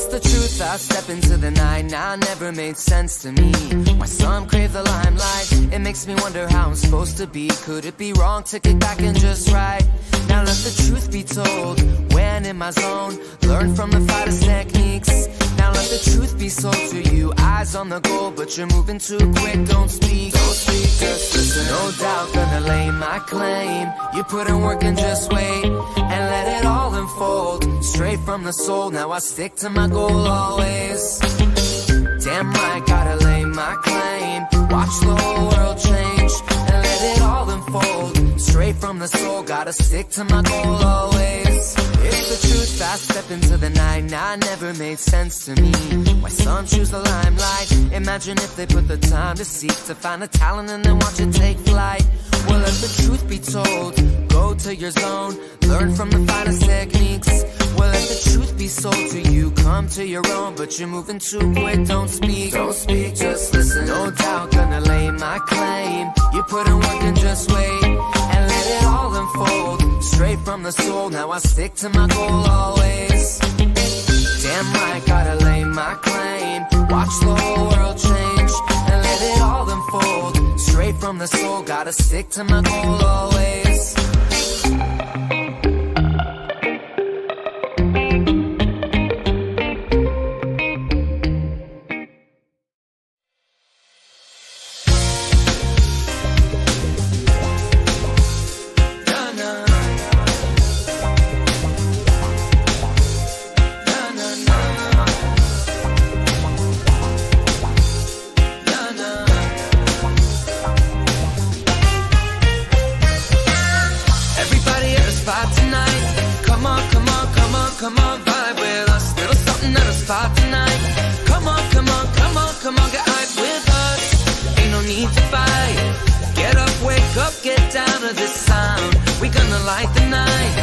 It's the truth, I step into the night. Now it never made sense to me why some crave the limelight. It makes me wonder how I'm supposed to be. Could it be wrong to kick back and just right? Now let the truth be told. When in my zone, learn from the fighters' techniques. Now let the truth be sold to you. Eyes on the goal, but you're moving too quick. Don't speak, just listen. No doubt gonna lay my claim. You put in work and just wait, and let it all unfold. Straight from the soul, now I stick to my goal always. Damn right, gotta lay my claim. Watch the whole world change, and let it all unfold. Straight from the soul, gotta stick to my goal always. It's the truth, I step into the night. Now it never made sense to me why some choose the limelight. Imagine if they put the time to seek, to find a talent and then watch it take flight. Well, let the truth be told. Go to your zone, learn from the finest techniques. Well, let the truth be sold to you. Come to your own, but you're moving too quick. Don't speak, just listen. No doubt gonna lay my claim. You put in work and just wait, and let it all unfold. Straight from the soul, now I stick to my goal always. Damn right, gotta lay my claim. Watch the whole world change, and let it all unfold. Straight from the soul, gotta stick to my goal always. Come on, vibe with us. Little something at a spot tonight. Come on, get hype with us. Ain't no need to fight. Get up, wake up, get down to this sound. We gonna light the night.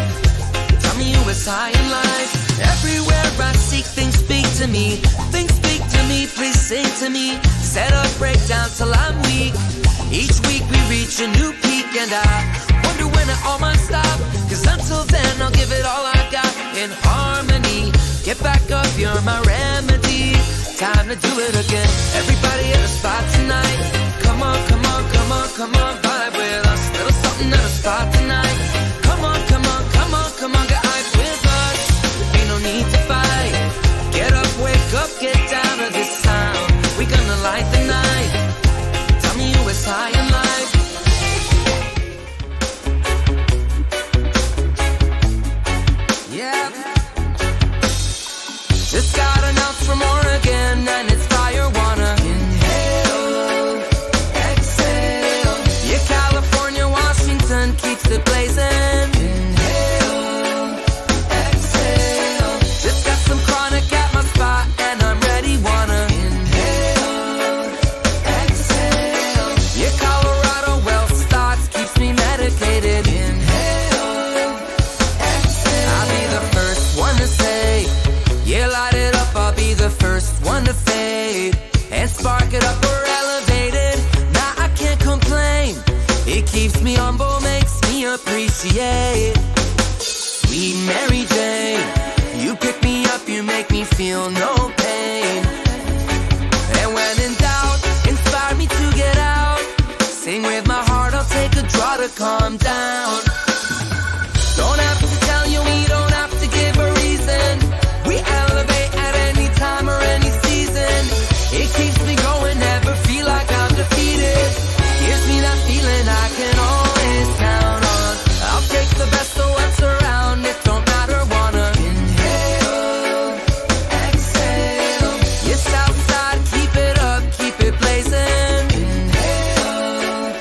Tell me who is high in life. Everywhere I seek, things speak to me. Things speak to me, please sing to me. Set up, break down till I'm weak. Each week we reach a new peak, and I wonder when it all might stop. Cause until then I'll give it all I got in harmony. Get back up, you're my remedy. Time to do it again. Everybody at a spot tonight. Come on, vibe with us. Little something at a spot tonight. Come on, get hype with us. Ain't no need to fight. Get up, wake up, get down to this sound. We gonna light the night. Tell me who is high in life. Just got an ounce from Oregon, and it's fire, wanna inhale, exhale. Yeah, California, Washington keeps it blazing. Inhale, exhale. Just got some chronic at my spot, and I'm ready, wanna inhale, exhale. Yeah, Colorado, well, starts keeps me medicated. Inhale, exhale. I'll be the first one to say, yeah, light it up, I'll be the first one to fade. And spark it up, we're elevated. Nah, I can't complain. It keeps me humble, makes me appreciate. Sweet Mary Jane, you pick me up, you make me feel no pain. And when in doubt, inspire me to get out. Sing with my heart, I'll take a draw to calm down. Don't have to tell you, we don't have to give a reason. We elevate at any time or any season. It keeps me going, never feel like I'm defeated. Gives me that feeling I can always count on. I'll take the best of what's around. It don't matter, wanna inhale, exhale. Yes, outside, keep it up, keep it blazing. Inhale,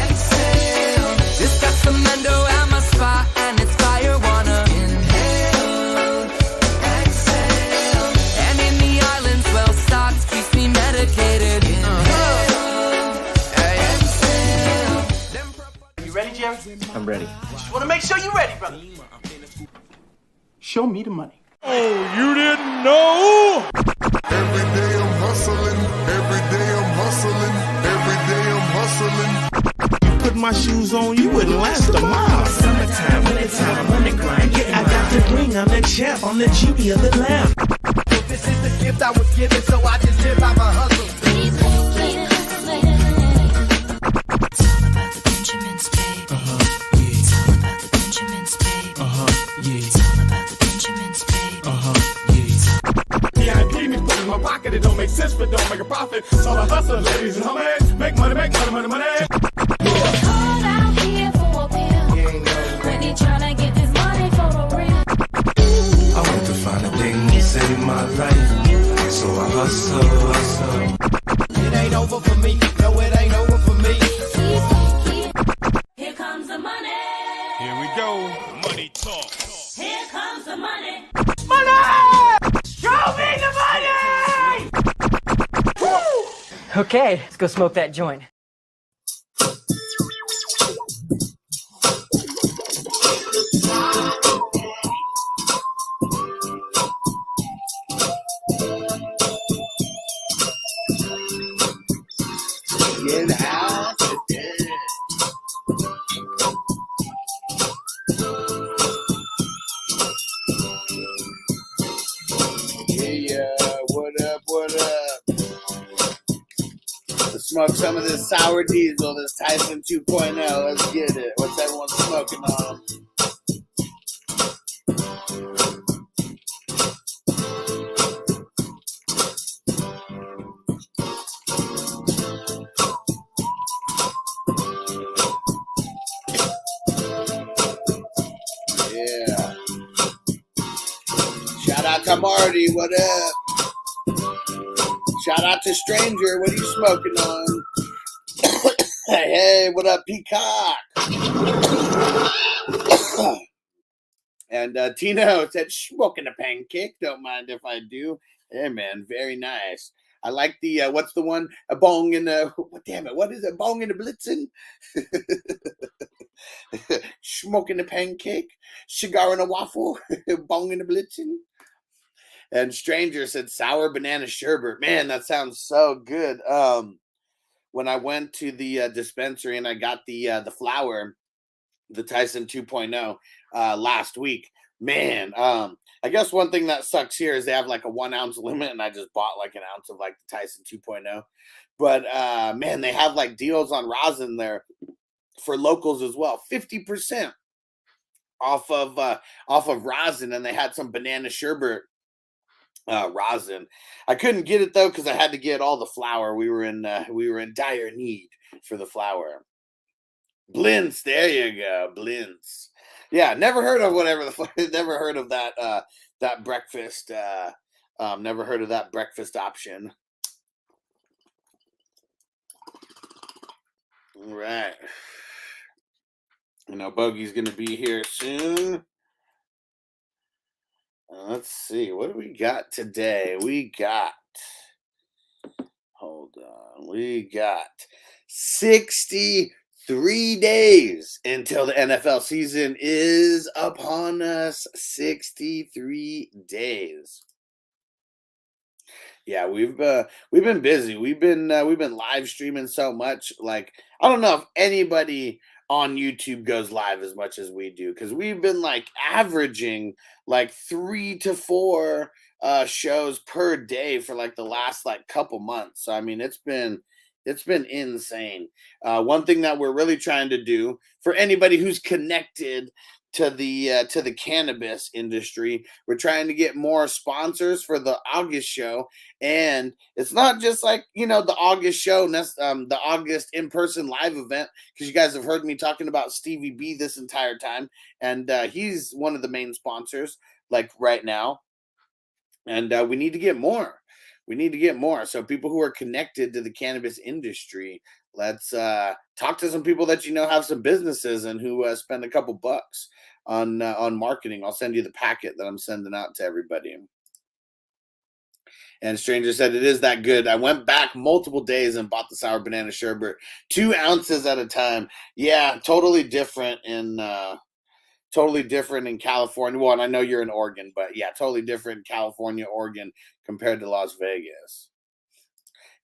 exhale. Just got some endo at my spot, and it's fire, wanna inhale, exhale. And in the islands, well, stocks keeps me medicated. Inhale, exhale. You ready, Jerry? I'm ready. Just want to make sure you're ready, brother. Show me the money. Oh, you didn't know? Every day I'm hustling, every day I'm hustling, every day I'm hustling. Put my shoes on, you wouldn't last a mile. Summertime, wintertime, on the grind. Yeah, I got the ring, I'm the champ, I'm the genie of the lamp. I was given, so I just live by my hustle. It's all about the Benjamins, baby. It's all about the Benjamins, baby. It's all about the Benjamins, baby. VIP me put in my pocket, it don't make sense, but don't make a profit. It's all a hustle, ladies and homies. Make money, money. Called out here for a pill. When he tryna get this money for the real. I want to find the things in my life, so I hustle. It ain't over for me, no, it ain't over for me. Here comes the money. Here we go. Money talk. Here comes the money. Okay, let's go smoke that joint. Get out today. Yeah, what up, what up? Let's smoke some of this sour diesel, this Tyson 2.0. Let's get it. What's everyone smoking on? Yeah. Shout out to Marty, what up? Shout out to Stranger, what are you smoking on? Hey, what up, Peacock? And Tino said, smoking a pancake, don't mind if I do. Hey, man, very nice. I like the, what's the one? A bong in the, damn it, what is it? Bong in the blitzen? Smoking a pancake, cigar and a waffle, bong in the blitzen. And Stranger said sour banana sherbet. Man, that sounds so good. When I went to the dispensary and I got the flower, the Tyson 2.0 last week, man, I guess one thing that sucks here is they have like a 1 ounce limit, and I just bought like an ounce of like the Tyson 2.0. But man, they have like deals on rosin there for locals as well, 50% off of rosin, and they had some banana sherbet rosin. I couldn't get it though because I had to get all the flour. We were in dire need for the flour. Blintz, there you go, Blintz. Yeah, never heard of never heard of that that breakfast. Never heard of that breakfast option. All right. You know, Bogey's gonna be here soon. Let's see, what do we got today? We got 63 days until the NFL season is upon us. 63 days. Yeah, we've been busy. We've been live streaming so much. Like, I don't know if anybody on YouTube goes live as much as we do, because we've been like averaging like 3 to 4 shows per day for like the last like couple months. So I mean, it's been insane. One thing that we're really trying to do for anybody who's connected to the cannabis industry, we're trying to get more sponsors for the August show. And it's not just like, you know, the August show, the August in-person live event, because you guys have heard me talking about Stevie B this entire time, and he's one of the main sponsors like right now. And we need to get more. So people who are connected to the cannabis industry, let's talk to some people that you know have some businesses and who spend a couple bucks on marketing. I'll send you the packet that I'm sending out to everybody. And Stranger said, it is that good. I went back multiple days and bought the sour banana sherbet, 2 ounces at a time. Yeah, totally different in California. Well, and I know you're in Oregon, but yeah, totally different in California, Oregon compared to Las Vegas.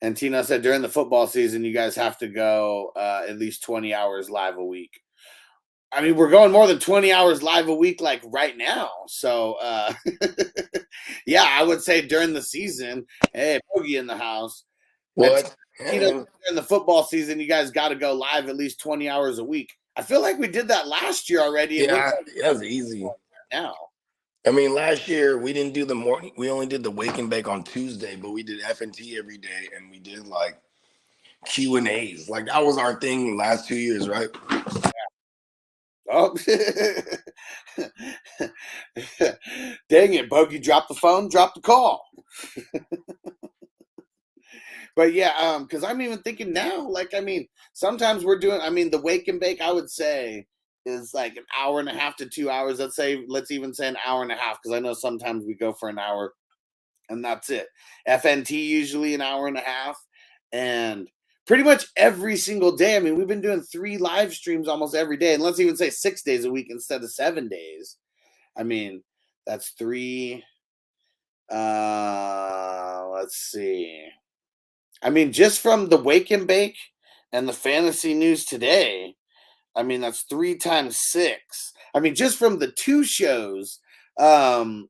And Tina said, during the football season, you guys have to go at least 20 hours live a week. I mean, we're going more than 20 hours live a week, like right now. So, yeah, I would say during the season, hey, Bogey in the house. What? You know, during the football season, you guys got to go live at least 20 hours a week. I feel like we did that last year already. Yeah, that was easy. Now, I mean, last year we didn't do the morning. We only did the wake and bake on Tuesday, but we did F&T every day, and we did like Q&As. Like that was our thing last 2 years, right? oh, dang it, Bogey! Drop the phone, drop the call. But yeah, because I'm even thinking now, like, I mean, sometimes we're doing, I mean, the wake and bake, I would say, is like an hour and a half to 2 hours. Let's even say an hour and a half, because I know sometimes we go for an hour and that's it. FNT usually an hour and a half. And pretty much every single day, I mean, we've been doing 3 live streams almost every day. And let's even say 6 days a week instead of 7 days. I mean, that's 3. Let's see. I mean, just from the wake and bake and the fantasy news today, I mean, that's 3 times 6. I mean, just from the 2 shows, the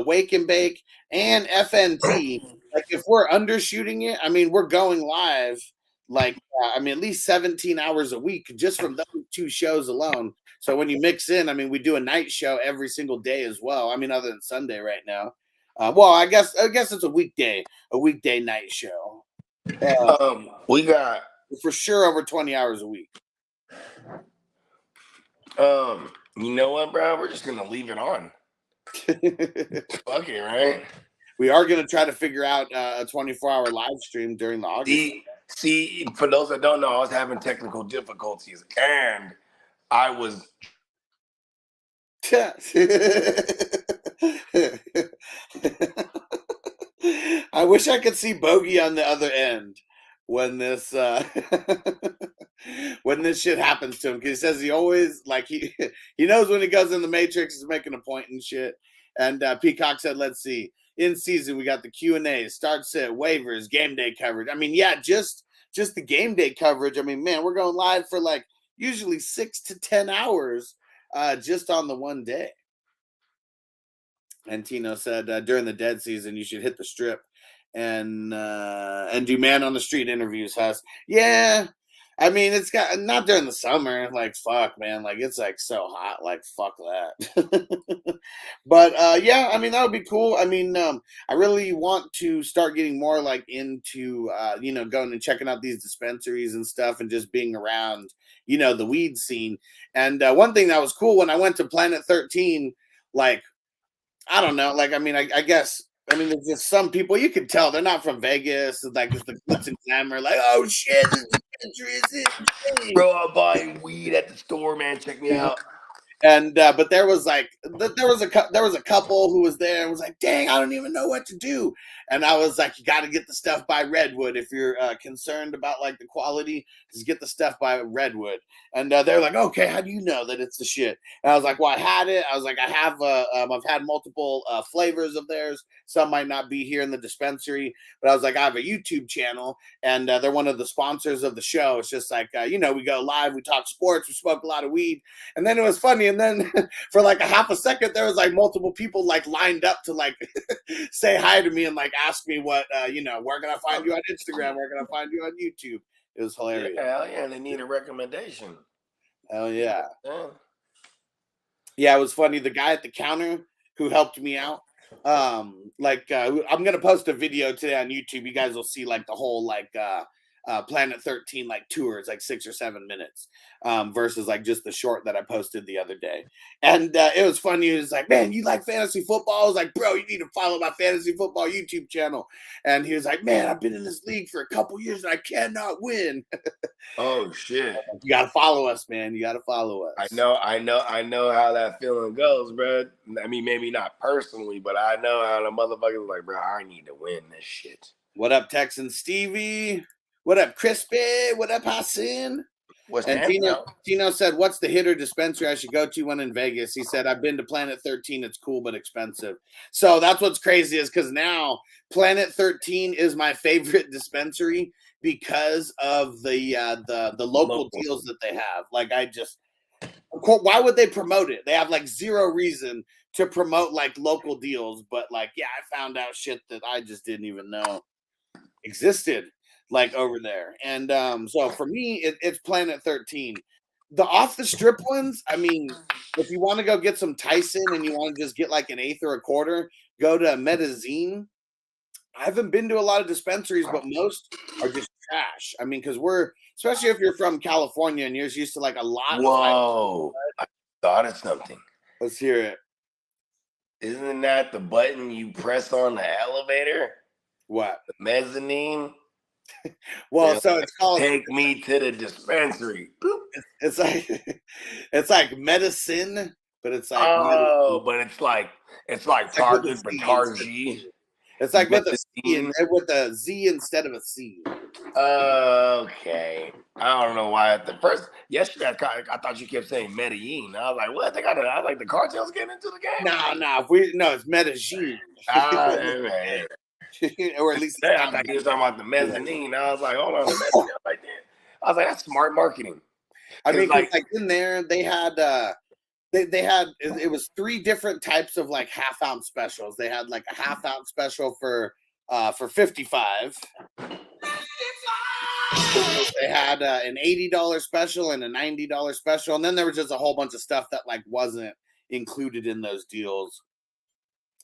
wake and bake and FNT, like if we're undershooting it, I mean, we're going live like, I mean, at least 17 hours a week just from those 2 shows alone. So when you mix in, I mean, we do a night show every single day as well. I mean, other than Sunday right now. Well, I guess it's a weekday night show. We got for sure over 20 hours a week. You know what, bro? We're just gonna leave it on. Fuck it, right? We are gonna try to figure out a 24-hour live stream during the August. See, for those that don't know, I was having technical difficulties, and I was. I wish I could see Bogey on the other end when this when this shit happens to him, because he says he always like he knows when he goes in the Matrix he's making a point and shit. And Peacock said, let's see, in season we got the Q&A, start sit, waivers, game day coverage. I mean, yeah, just the game day coverage. I mean, man, we're going live for like usually 6 to 10 hours just on the one day. And Tino said during the dead season you should hit the strip and do man on the street interviews. Huss, yeah. I mean, it's got not during the summer. Like fuck, man. Like it's like so hot. Like fuck that. But yeah, I mean that would be cool. I mean, I really want to start getting more like into going and checking out these dispensaries and stuff, and just being around the weed scene. And one thing that was cool when I went to Planet 13, like. I don't know. Like, I mean, I guess, I mean, there's just some people you can tell they're not from Vegas. Like, it's the glitz and glamour. Like, oh shit, this country is insane. Bro, I'm buying weed at the store, man. Check me out. And but there was a couple who was there and was like, dang, I don't even know what to do. And I was like, you got to get the stuff by Redwood if you're concerned about like the quality. Just get the stuff by Redwood. And they're like, okay, how do you know that it's the shit? And I was like, well, I had it. I was like, I have I've had multiple flavors of theirs. Some might not be here in the dispensary, but I was like, I have a YouTube channel, and they're one of the sponsors of the show. It's just like we go live, we talk sports, we smoke a lot of weed, and then it was funny. And then for like a half a second, there was like multiple people like lined up to like say hi to me and like ask me what where can I find you on Instagram? Where can I find you on YouTube? It was hilarious. Yeah, hell yeah, they need a recommendation. Hell yeah. Yeah, it was funny. The guy at the counter who helped me out, I'm gonna post a video today on YouTube. You guys will see like the whole like Planet 13 like tours, like 6 or 7 minutes, versus like just the short that I posted the other day. And it was funny. It was like, man, you like fantasy football? I was like, bro, you need to follow my fantasy football YouTube channel. And he was like, man, I've been in this league for a couple years and I cannot win. Oh shit! You gotta follow us, man. You gotta follow us. I know how that feeling goes, bro. I mean, maybe not personally, but I know how the motherfuckers like, bro, I need to win this shit. What up, Texan Stevie? What up, Crispy? What up, Hassan? Tino said, what's the hitter dispensary I should go to when in Vegas? He said, I've been to Planet 13. It's cool, but expensive. So that's what's crazy is because now Planet 13 is my favorite dispensary because of the local deals that they have. Like Of course, why would they promote it? They have like zero reason to promote like local deals, but like, yeah, I found out shit that I just didn't even know existed like over there. And so for me, it's Planet 13. The off the strip ones, I mean, if you want to go get some Tyson and you want to just get like an eighth or a quarter, go to Medizin. I haven't been to a lot of dispensaries, but most are just trash. I mean, because especially if you're from California and you're used to like a lot Whoa. I thought of something. Let's hear it. Isn't that the button you press on the elevator? What? The mezzanine? Well, so it's called Take me to the dispensary. Boop. It's like it's like medicine, but it's like but it's like target for Targi. It's like with a Z instead of a C. Okay. I don't know why yesterday I thought you kept saying Medellin. I was like, what? I was like, the cartel's getting into the game? No, it's Medellin. Right. Or at least I thought you were talking about the mezzanine. I was like, hold on, the mezzanine. I was like, that's smart marketing. I mean, like in there, they had it was 3 different types of like half-ounce specials. They had like a half-ounce special for $55. They had an $80 special and a $90 special, and then there was just a whole bunch of stuff that like wasn't included in those deals.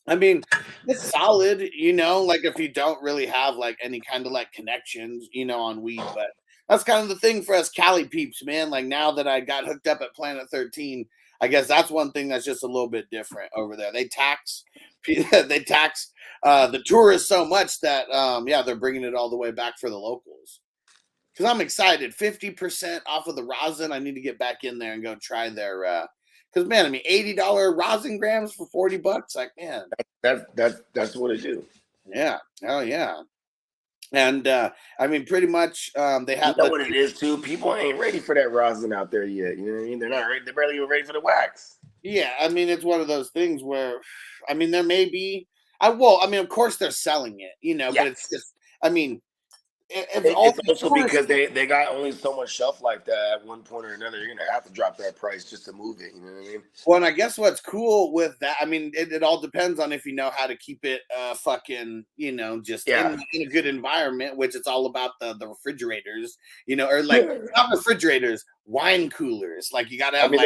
I mean, it's solid, like if you don't really have like any kind of like connections, on weed, but that's kind of the thing for us Cali peeps, man. Like now that I got hooked up at Planet 13, I guess that's one thing that's just a little bit different over there. They tax the tourists so much that they're bringing it all the way back for the locals. Because I'm excited, 50% off of the rosin. I need to get back in there and go try their. Because man, I mean, $80 rosin grams for $40. Like man, that's what it do. Yeah, hell yeah. And I mean, pretty much they have. You know what it is too. People ain't ready for that rosin out there yet. You know what I mean? They're not ready. They're barely even ready for the wax. Yeah, I mean, it's one of those things where, I mean, there may be. Of course they're selling it, Yes. but it's just, I mean. It's also because they got only so much shelf life that at one point or another you're gonna have to drop that price just to move it. You know what I mean? Well, and I guess what's cool with that, I mean, it all depends on if you know how to keep it fucking, just in a good environment, which it's all about the refrigerators, or like not refrigerators, wine coolers. Like you gotta have. I mean,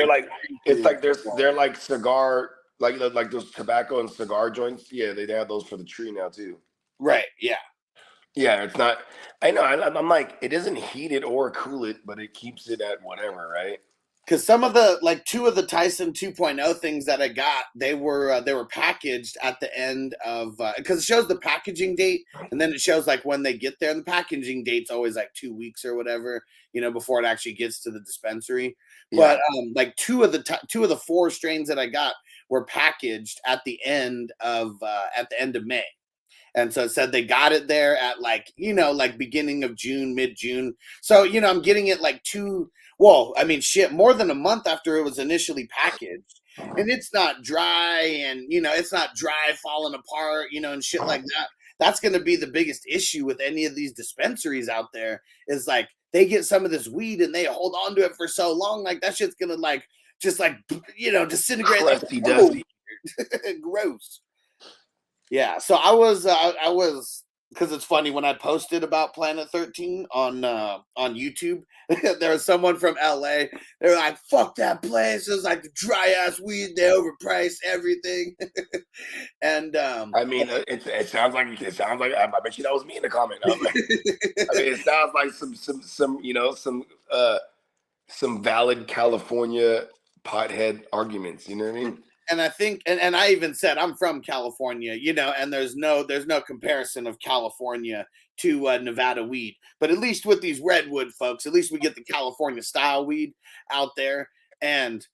they're like cigar, like those tobacco and cigar joints. Yeah, they have those for the tree now too. Right. Yeah. Yeah, it's not. I know. I'm like, it doesn't heat it or cool it, but it keeps it at whatever, right? Because some of the 2 of the Tyson 2.0 things that I got, they were packaged at the end of because it shows the packaging date and then it shows like when they get there. And the packaging date's always like 2 weeks or whatever, before it actually gets to the dispensary. Yeah. But like 2 of the 4 strains that I got were packaged at the end of May. And so it said they got it there at like beginning of June, mid-June. So, I'm getting it like more than a month after it was initially packaged. And it's not dry and, it's not dry falling apart, and shit like that. That's going to be the biggest issue with any of these dispensaries out there is like they get some of this weed and they hold on to it for so long. Like that shit's going to disintegrate. Crusty, dusty. Gross. Yeah, so I was because it's funny when I posted about Planet 13 on YouTube, there was someone from LA. They were like, "Fuck that place! It's like the dry ass weed. They overpriced everything." And I mean, it sounds like I bet you that was me in the comment. I mean, it sounds like some valid California pothead arguments. You know what I mean? And I think, and I even said I'm from California, and there's no comparison of California to Nevada weed. But at least with these redwood folks, at least we get the California style weed out there. And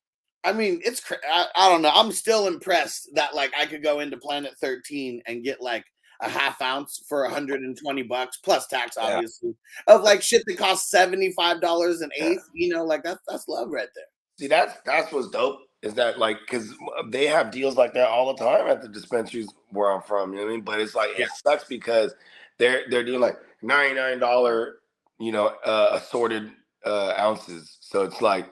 I mean, I don't know. I'm still impressed that like I could go into Planet 13 and get like a half ounce for $120 plus tax, obviously, of like shit that costs $75 an eighth. Like that's love right there. See, that's what's dope. Is that like because they have deals like that all the time at the dispensaries where I'm from, you know what I mean? But it's like it sucks because they're doing like $99, assorted ounces. So it's like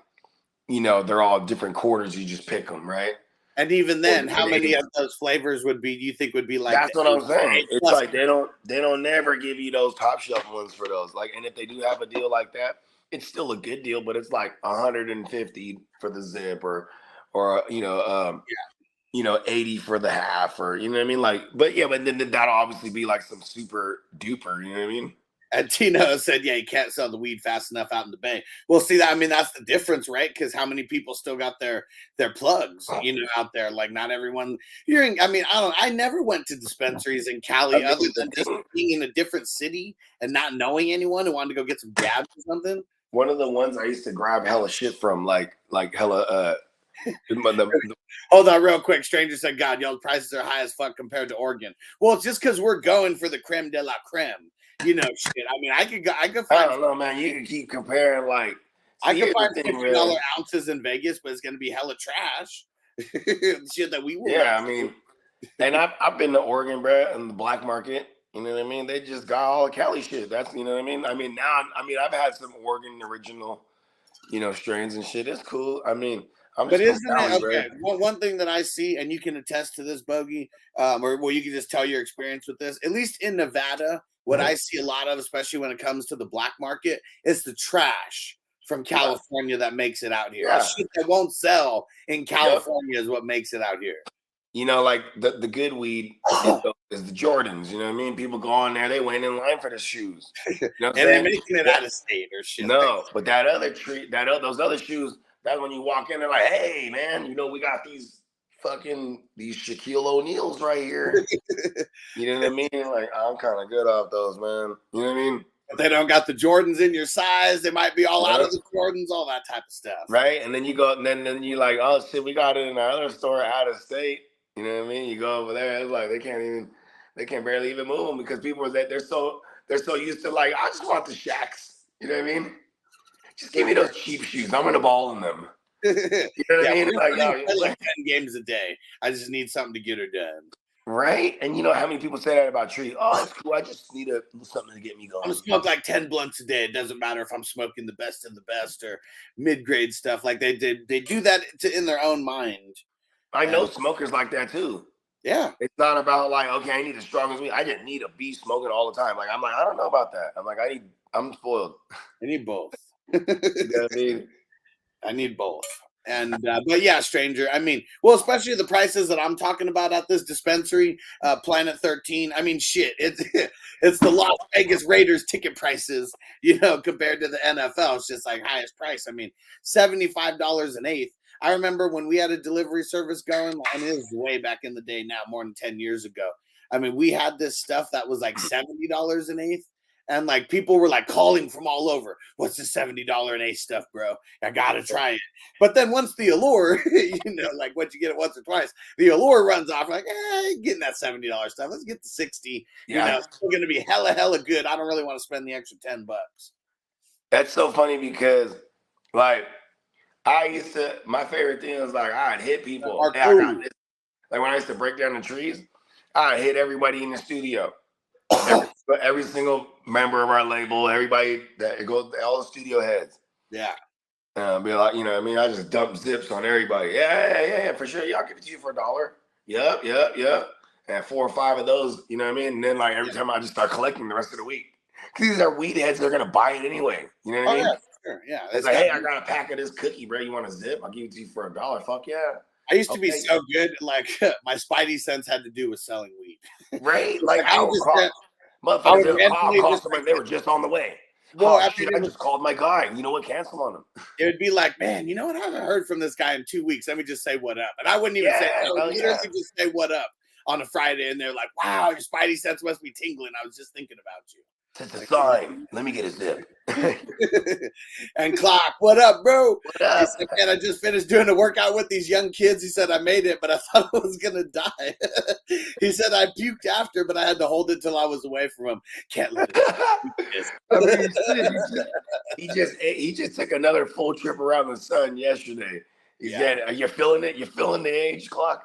they're all different quarters. You just pick them, right? And even then, how many of those flavors do you think would be like? That's what I'm saying. It's plus like they don't never give you those top shelf ones for those. Like, and if they do have a deal like that, it's still a good deal, but it's like 150 for the zip, or 80 for the half, or you know what I mean? Like, but then that'll obviously be like some super duper, you know what I mean? And Tino said, yeah, you can't sell the weed fast enough out in the Bay. Well, see, that's the difference, right? Because how many people still got their plugs, out there? Like, not everyone hearing. I never went to dispensaries in Cali other than just being in a different city and not knowing anyone who wanted to go get some jabs or something. One of the ones I used to grab hella shit from, like hella. Hold on real quick. Stranger said, God, y'all's prices are high as fuck compared to Oregon. Well, it's just because we're going for the creme de la creme. Shit. I could find. I don't know, man. You can keep comparing, like. I could find $50 ounces in Vegas, but it's gonna be hella trash. Shit that we will. Yeah, and I've been to Oregon, bro, in the black market. You know what I mean? They just got all the Cali shit. That's you know what I mean. Now I've had some Oregon original, strains and shit. It's cool. But isn't it okay? One thing that I see, and you can attest to this, Bogey, or you can just tell your experience with this. At least in Nevada, what I see a lot of, especially when it comes to the black market, is the trash from California that makes it out here. Yeah. The shit that won't sell in California is what makes it out here. Like the good weed is the Jordans. You know what I mean? People go on there, they wait in line for the shoes. And they're making it out of state or shit. No, but that other those other shoes. That's when you walk in, they're like, hey, man, we got these Shaquille O'Neals right here. You know what I mean? Like, I'm kind of good off those, man. You know what I mean? But they don't got the Jordans in your size. They might be all out of the Jordans, all that type of stuff. Right? And then you go, and then you like, oh, shit, we got it in our other store out of state. You know what I mean? You go over there, it's like they can barely even move them because people they're so used to, like, I just want the Shaqs. You know what I mean? Just give me those cheap shoes. I'm gonna ball in them. You know what I mean? Like 10 games a day. I just need something to get her done. Right? And you know how many people say that about trees? Oh, it's cool. I just need something to get me going. I'm smoking like 10 blunts a day. It doesn't matter if I'm smoking the best of the best or mid-grade stuff. Like they do that in their own mind. I know smokers like that too. Yeah. It's not about like, okay, I need the strongest weed. I just need to be smoking all the time. Like, I'm like, I don't know about that. I'm like, I'm spoiled. I need both. You know what I mean? I need both. And but yeah, stranger. Especially the prices that I'm talking about at this dispensary, Planet 13. Shit, it's the Las Vegas Raiders ticket prices, compared to the NFL. It's just like highest price. $75 an eighth. I remember when we had a delivery service going, and it was way back in the day now, more than 10 years ago. We had this stuff that was like $70 an eighth. And like people were like calling from all over. What's the $70 an eighth stuff, bro? I gotta try it. But then once the allure, like once you get it once or twice, the allure runs off. Like, getting that $70 stuff. Let's get the 60. Yeah. It's still gonna be hella good. I don't really want to spend the extra $10. That's so funny because, like, my favorite thing was like I'd hit people. Hey, I got this. Like when I used to break down the trees, I'd hit everybody in the studio. Every single member of our label, everybody that goes, all the studio heads. Yeah. Be like, I just dump zips on everybody. Yeah, for sure. I'll give it to you for $1. Yep. And 4 or 5 of those, you know what I mean? And then like every time I just start collecting the rest of the week. Because these are weed heads, they're gonna buy it anyway. You know what I mean? Yeah, sure. Yeah. It's like, hey, I got a pack of this cookie, bro. You want a zip? I'll give it to you for $1. Fuck yeah. I used to be so good, like my spidey sense had to do with selling weed. Right? Like I would call motherfuckers, they were just on the way. Well, I just called my guy. You know what? Cancel on him. It would be like, man, you know what? I haven't heard from this guy in 2 weeks. Let me just say what up. And I wouldn't even say, just say what up on a Friday. And they're like, wow, your spidey sense must be tingling. I was just thinking about you. It's a sign. Let me get a zip. And Clock, what up, bro? What up? He said, man, I just finished doing a workout with these young kids. He said, I made it, but I thought I was going to die. He said, I puked after, but I had to hold it till I was away from him. Can't let it. He just took another full trip around the sun yesterday. He said, are you feeling it? You feeling the age, Clock?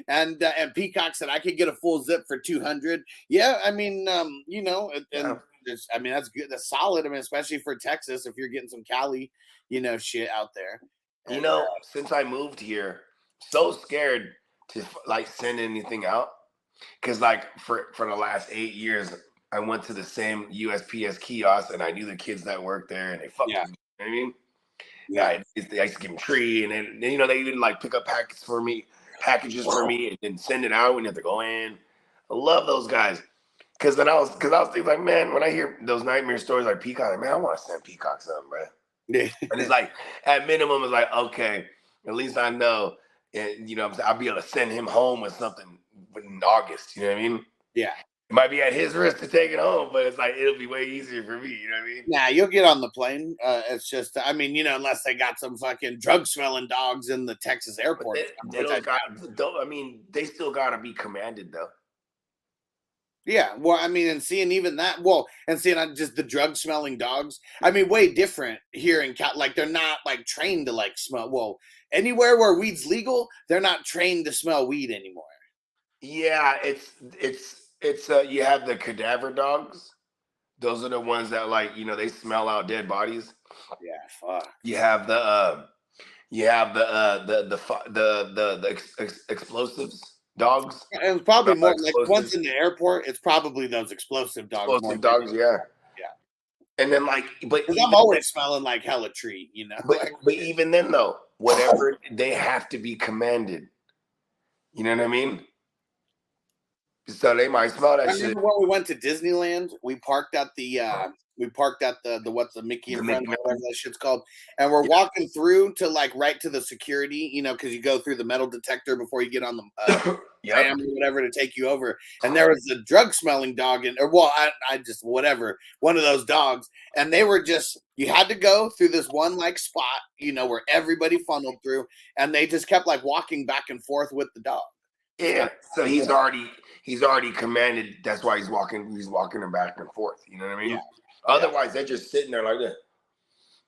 And Peacock said I could get a full zip for $200. Yeah, and I mean, that's good. That's solid. I mean, especially for Texas, if you're getting some Cali, shit out there. You know, since I moved here, so scared to like send anything out because like for the last 8 years, I went to the same USPS kiosk and I knew the kids that worked there and they fucked with me. You know what I mean? Yeah, I used to give them tree and then they even like pick up packages for me and then send it out when you have to go in. I love those guys. Cause I was thinking like, man, when I hear those nightmare stories like Peacock, like, man, I want to send Peacock something, bro. Yeah. And it's like at minimum, it's like, okay, at least I know, and I'll be able to send him home with something in August. You know what I mean? Yeah. It might be at his risk to take it home, but it's like it'll be way easier for me. You know what I mean? Nah, you'll get on the plane. It's just, I mean, unless they got some fucking drug smelling dogs in the Texas airport. They still gotta be commanded though. Yeah, well, I mean, and seeing even that, and seeing just the drug smelling dogs. I mean, way different here in Cal. Like they're not like trained to like smell. Well, anywhere where weed's legal, they're not trained to smell weed anymore. Yeah, it's you have the cadaver dogs. Those are the ones that like they smell out dead bodies. Yeah, fuck. You have the explosives dogs. And it's probably more like once in the airport, it's probably those explosive dogs. Explosive dogs, yeah. And then but I'm always smelling like hella tree, But even then though, whatever they have to be commanded. You know what I mean? So they might smell that shit. When we went to Disneyland, we parked at the what's the Mickey and Friends, whatever that shit's called, and we're walking through to like right to the security, because you go through the metal detector before you get on the tram or whatever to take you over. And there was a drug smelling dog I just whatever, one of those dogs, and they were just, you had to go through this one like spot, where everybody funneled through, and they just kept like walking back and forth with the dog. Yeah, so he's already commanded. That's why he's walking them back and forth. You know what I mean? Yeah. Otherwise, they're just sitting there like that.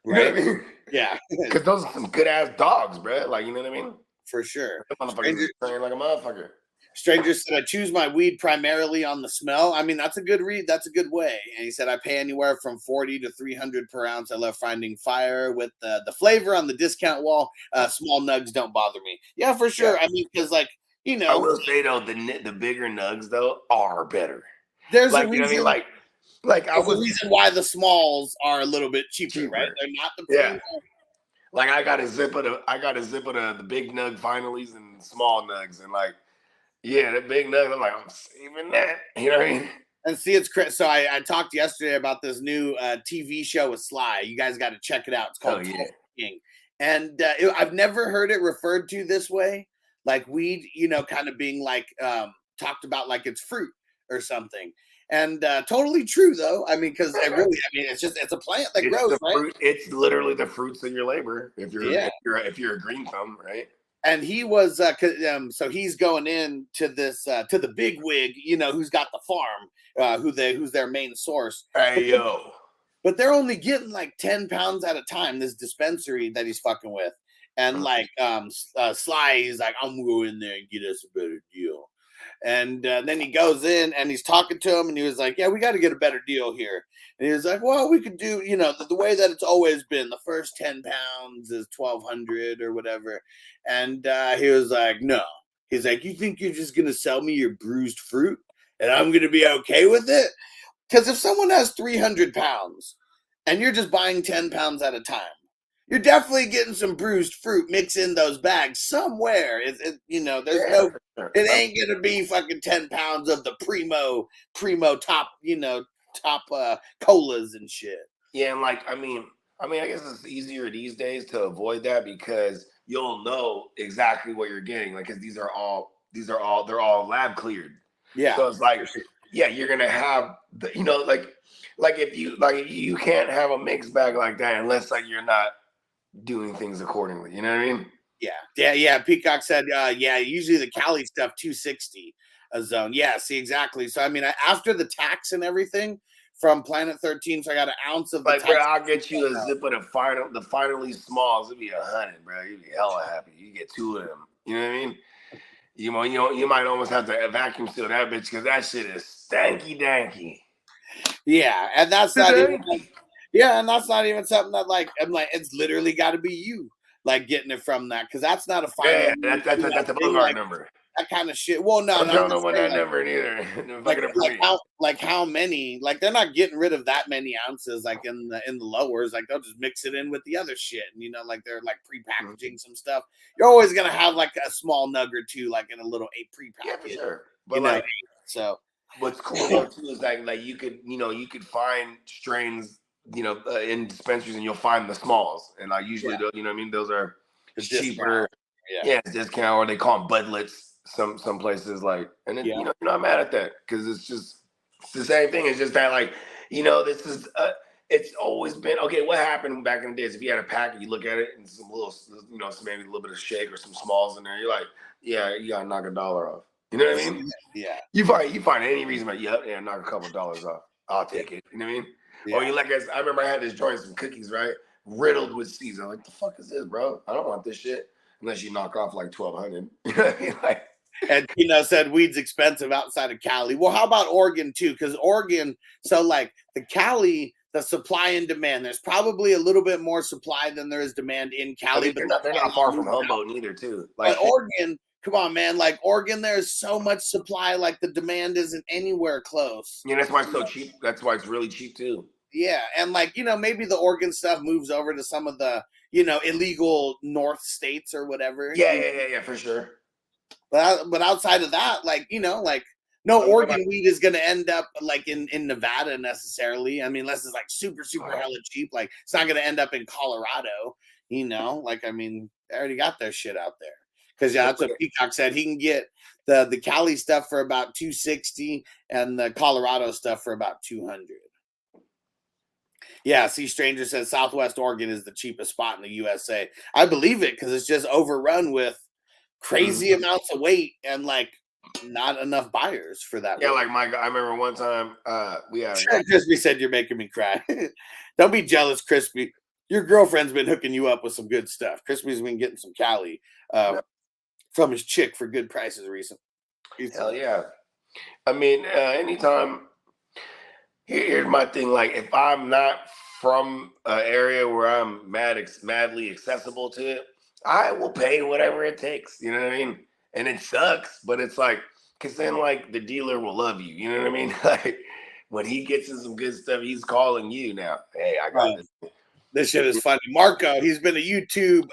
You know what I mean? Yeah. Because those are some good ass dogs, bro. Like, you know what I mean? For sure. Motherfuckers trained like a motherfucker. Stranger said, I choose my weed primarily on the smell. I mean, that's a good read. That's a good way. And he said, I pay anywhere from $40 to $300 per ounce. I love finding fire with the flavor on the discount wall. Small nugs don't bother me. Yeah, for sure. Yeah. I mean, because like, I will say though, the bigger nugs though are better. There's like, a reason, you know what I mean? Like I was the reason why the smalls are a little bit cheaper. Right? They're not the premium. Like I got a zip of the big nug finalies and small nugs, and like, yeah, the big nug. I'm like, I'm saving that. You know what I mean? And see, it's Chris. So I talked yesterday about this new TV show with Sly. You guys got to check it out. It's called King. And I've never heard it referred to this way. Like weed, kind of being like talked about like it's fruit or something. And totally true though. I mean, because it's a plant that grows, right? It's literally the fruits of your labor. If you're a green thumb, right? And he was so he's going in to this to the big wig, who's got the farm, who's their main source. Hey yo. But they're only getting like 10 pounds at a time, this dispensary that he's fucking with. And like Sly, he's like, I'm gonna go in there and get us a better deal. And then he goes in and he's talking to him, and he was like, yeah, we got to get a better deal here. And he was like, well, we could do, the way that it's always been. The first 10 pounds is $1,200 or whatever. And he was like, no. He's like, you think you're just gonna sell me your bruised fruit and I'm gonna be okay with it? Because if someone has 300 pounds and you're just buying 10 pounds at a time, you're definitely getting some bruised fruit mixed in those bags somewhere. There's it ain't gonna be fucking 10 pounds of the primo top, top colas and shit. Yeah, and like I mean, I guess it's easier these days to avoid that because you'll know exactly what you're getting. Like, because they're all lab cleared. Yeah. So it's like, yeah, you're gonna have like if you can't have a mixed bag like that unless like you're not doing things accordingly, you know what I mean? Yeah. Peacock said, usually the Cali stuff $260 a zone. Yeah, see, exactly. So I mean, after the tax and everything from Planet 13, so I got an ounce of like, bro, I'll get you a zip of the finally smalls. It'll be 100, bro. You'd be hella happy. You get 2 of them. You know what I mean? You might almost have to vacuum seal that bitch because that shit is stanky danky. Yeah, and that's not even and that's not even something that like I'm like it's literally got to be you like getting it from that because that's not a final. Yeah, that's a Bogard number. That kind of shit. Well, no, Don't know what that number neither. like how many? Like they're not getting rid of that many ounces like in the lowers. Like they'll just mix it in with the other shit, and like they're like pre-packaging some stuff. You're always gonna have like a small nug or two like in a little pre-package. Yeah, for sure. But like, so what's cool though too is like you could find strains in dispensaries and you'll find the smalls and like usually those are cheaper. Yeah, it's discount or they call them budlets. Some places like, and then, I'm not mad at that because it's the same thing. It's just that like, this is it's always been okay. What happened back in the days? If you had a pack and you look at it and some little, some maybe a little bit of shake or some smalls in there, you're like, yeah, you gotta knock $1 off. You know what I mean? Yeah. You find any reason like, knock a couple dollars off. I'll take it. You know what I mean? Yeah. Or you like, I remember I had this joint, some cookies, right, riddled with seeds. I'm like, the fuck is this, bro? I don't want this shit unless you knock off like 1,200. You know what I mean? Like. And said weed's expensive outside of Cali. Well, how about Oregon too? Because Oregon, so like the Cali, the supply and demand, there's probably a little bit more supply than there is demand in Cali. They're not far from Humboldt neither, too. Like but Oregon, come on, man. Like Oregon, there's so much supply. Like the demand isn't anywhere close. Yeah, that's why it's so cheap. That's why it's really cheap too. Yeah, and like maybe the Oregon stuff moves over to some of the illegal North states or whatever. Yeah, for sure. But outside of that, like, no Oregon weed is going to end up like in Nevada necessarily. I mean, unless it's like super, super hella cheap. Like it's not going to end up in Colorado, like, I mean, they already got their shit out there. Cause that's what Peacock said. He can get the Cali stuff for about $260 and the Colorado stuff for about $200. Yeah, see, Stranger says Southwest Oregon is the cheapest spot in the USA. I believe it because it's just overrun with crazy amounts of weight and like not enough buyers for that. Yeah, weight. Like I remember one time we had Crispy said you're making me cry. Don't be jealous, Crispy. Your girlfriend's been hooking you up with some good stuff. Crispy's been getting some Cali from his chick for good prices recently. Hell yeah. I mean, anytime. Here's my thing. Like, if I'm not from an area where I'm madly accessible to it, I will pay whatever it takes. You know what I mean? And it sucks, but it's like, because then, like, the dealer will love you. You know what I mean? Like, when he gets in some good stuff, he's calling you now. Hey, I got this. This shit is funny. Marco, he's been a YouTube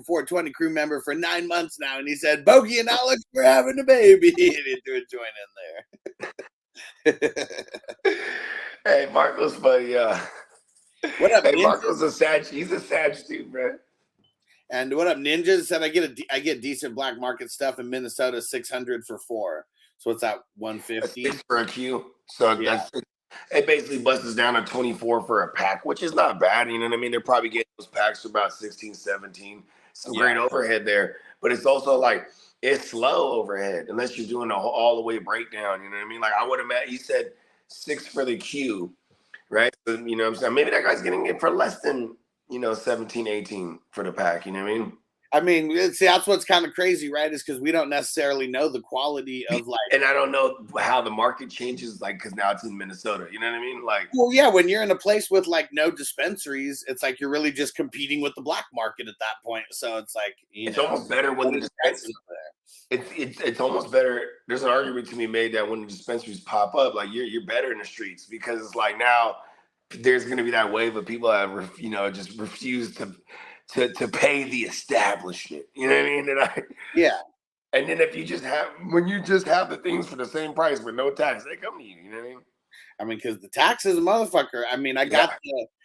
420 crew member for 9 months now, and he said, Bogey and Alex, we're having a baby. And he threw a joint in there. Hey, Marco's funny. What up, hey, Ninja? Marco's a Sag. He's a Sag too, bro. And what up, Ninja? Said I get decent black market stuff in Minnesota, 600 for 4. So what's that, 150? That's for a Q. So it basically busts down to 24 for a pack, which is not bad. You know what I mean? They're probably getting those packs for about 16, 17. Some great overhead there. But it's also like, it's slow overhead unless you're doing all the way breakdown. You know what I mean? Like I would imagine, you said 6 for the Q, right? So, you know what I'm saying? Maybe that guy's getting it for less than, 17, 18 for the pack. You know what I mean? I mean, see, that's what's kind of crazy, right? Is because we don't necessarily know the quality of like, and I don't know how the market changes, like, because now it's in Minnesota. You know what I mean? Like, well, yeah, when you're in a place with like no dispensaries, it's like you're really just competing with the black market at that point. So it's like, it's almost better when the dispensaries. It's almost better. There's an argument to be made that when the dispensaries pop up, like you're better in the streets because it's like now there's going to be that wave of people that just refuse to pay the establishment. You know what I mean? And then if you just have the things for the same price with no tax, they come to you. You know what I mean? I mean, because the tax is a motherfucker. I mean, I got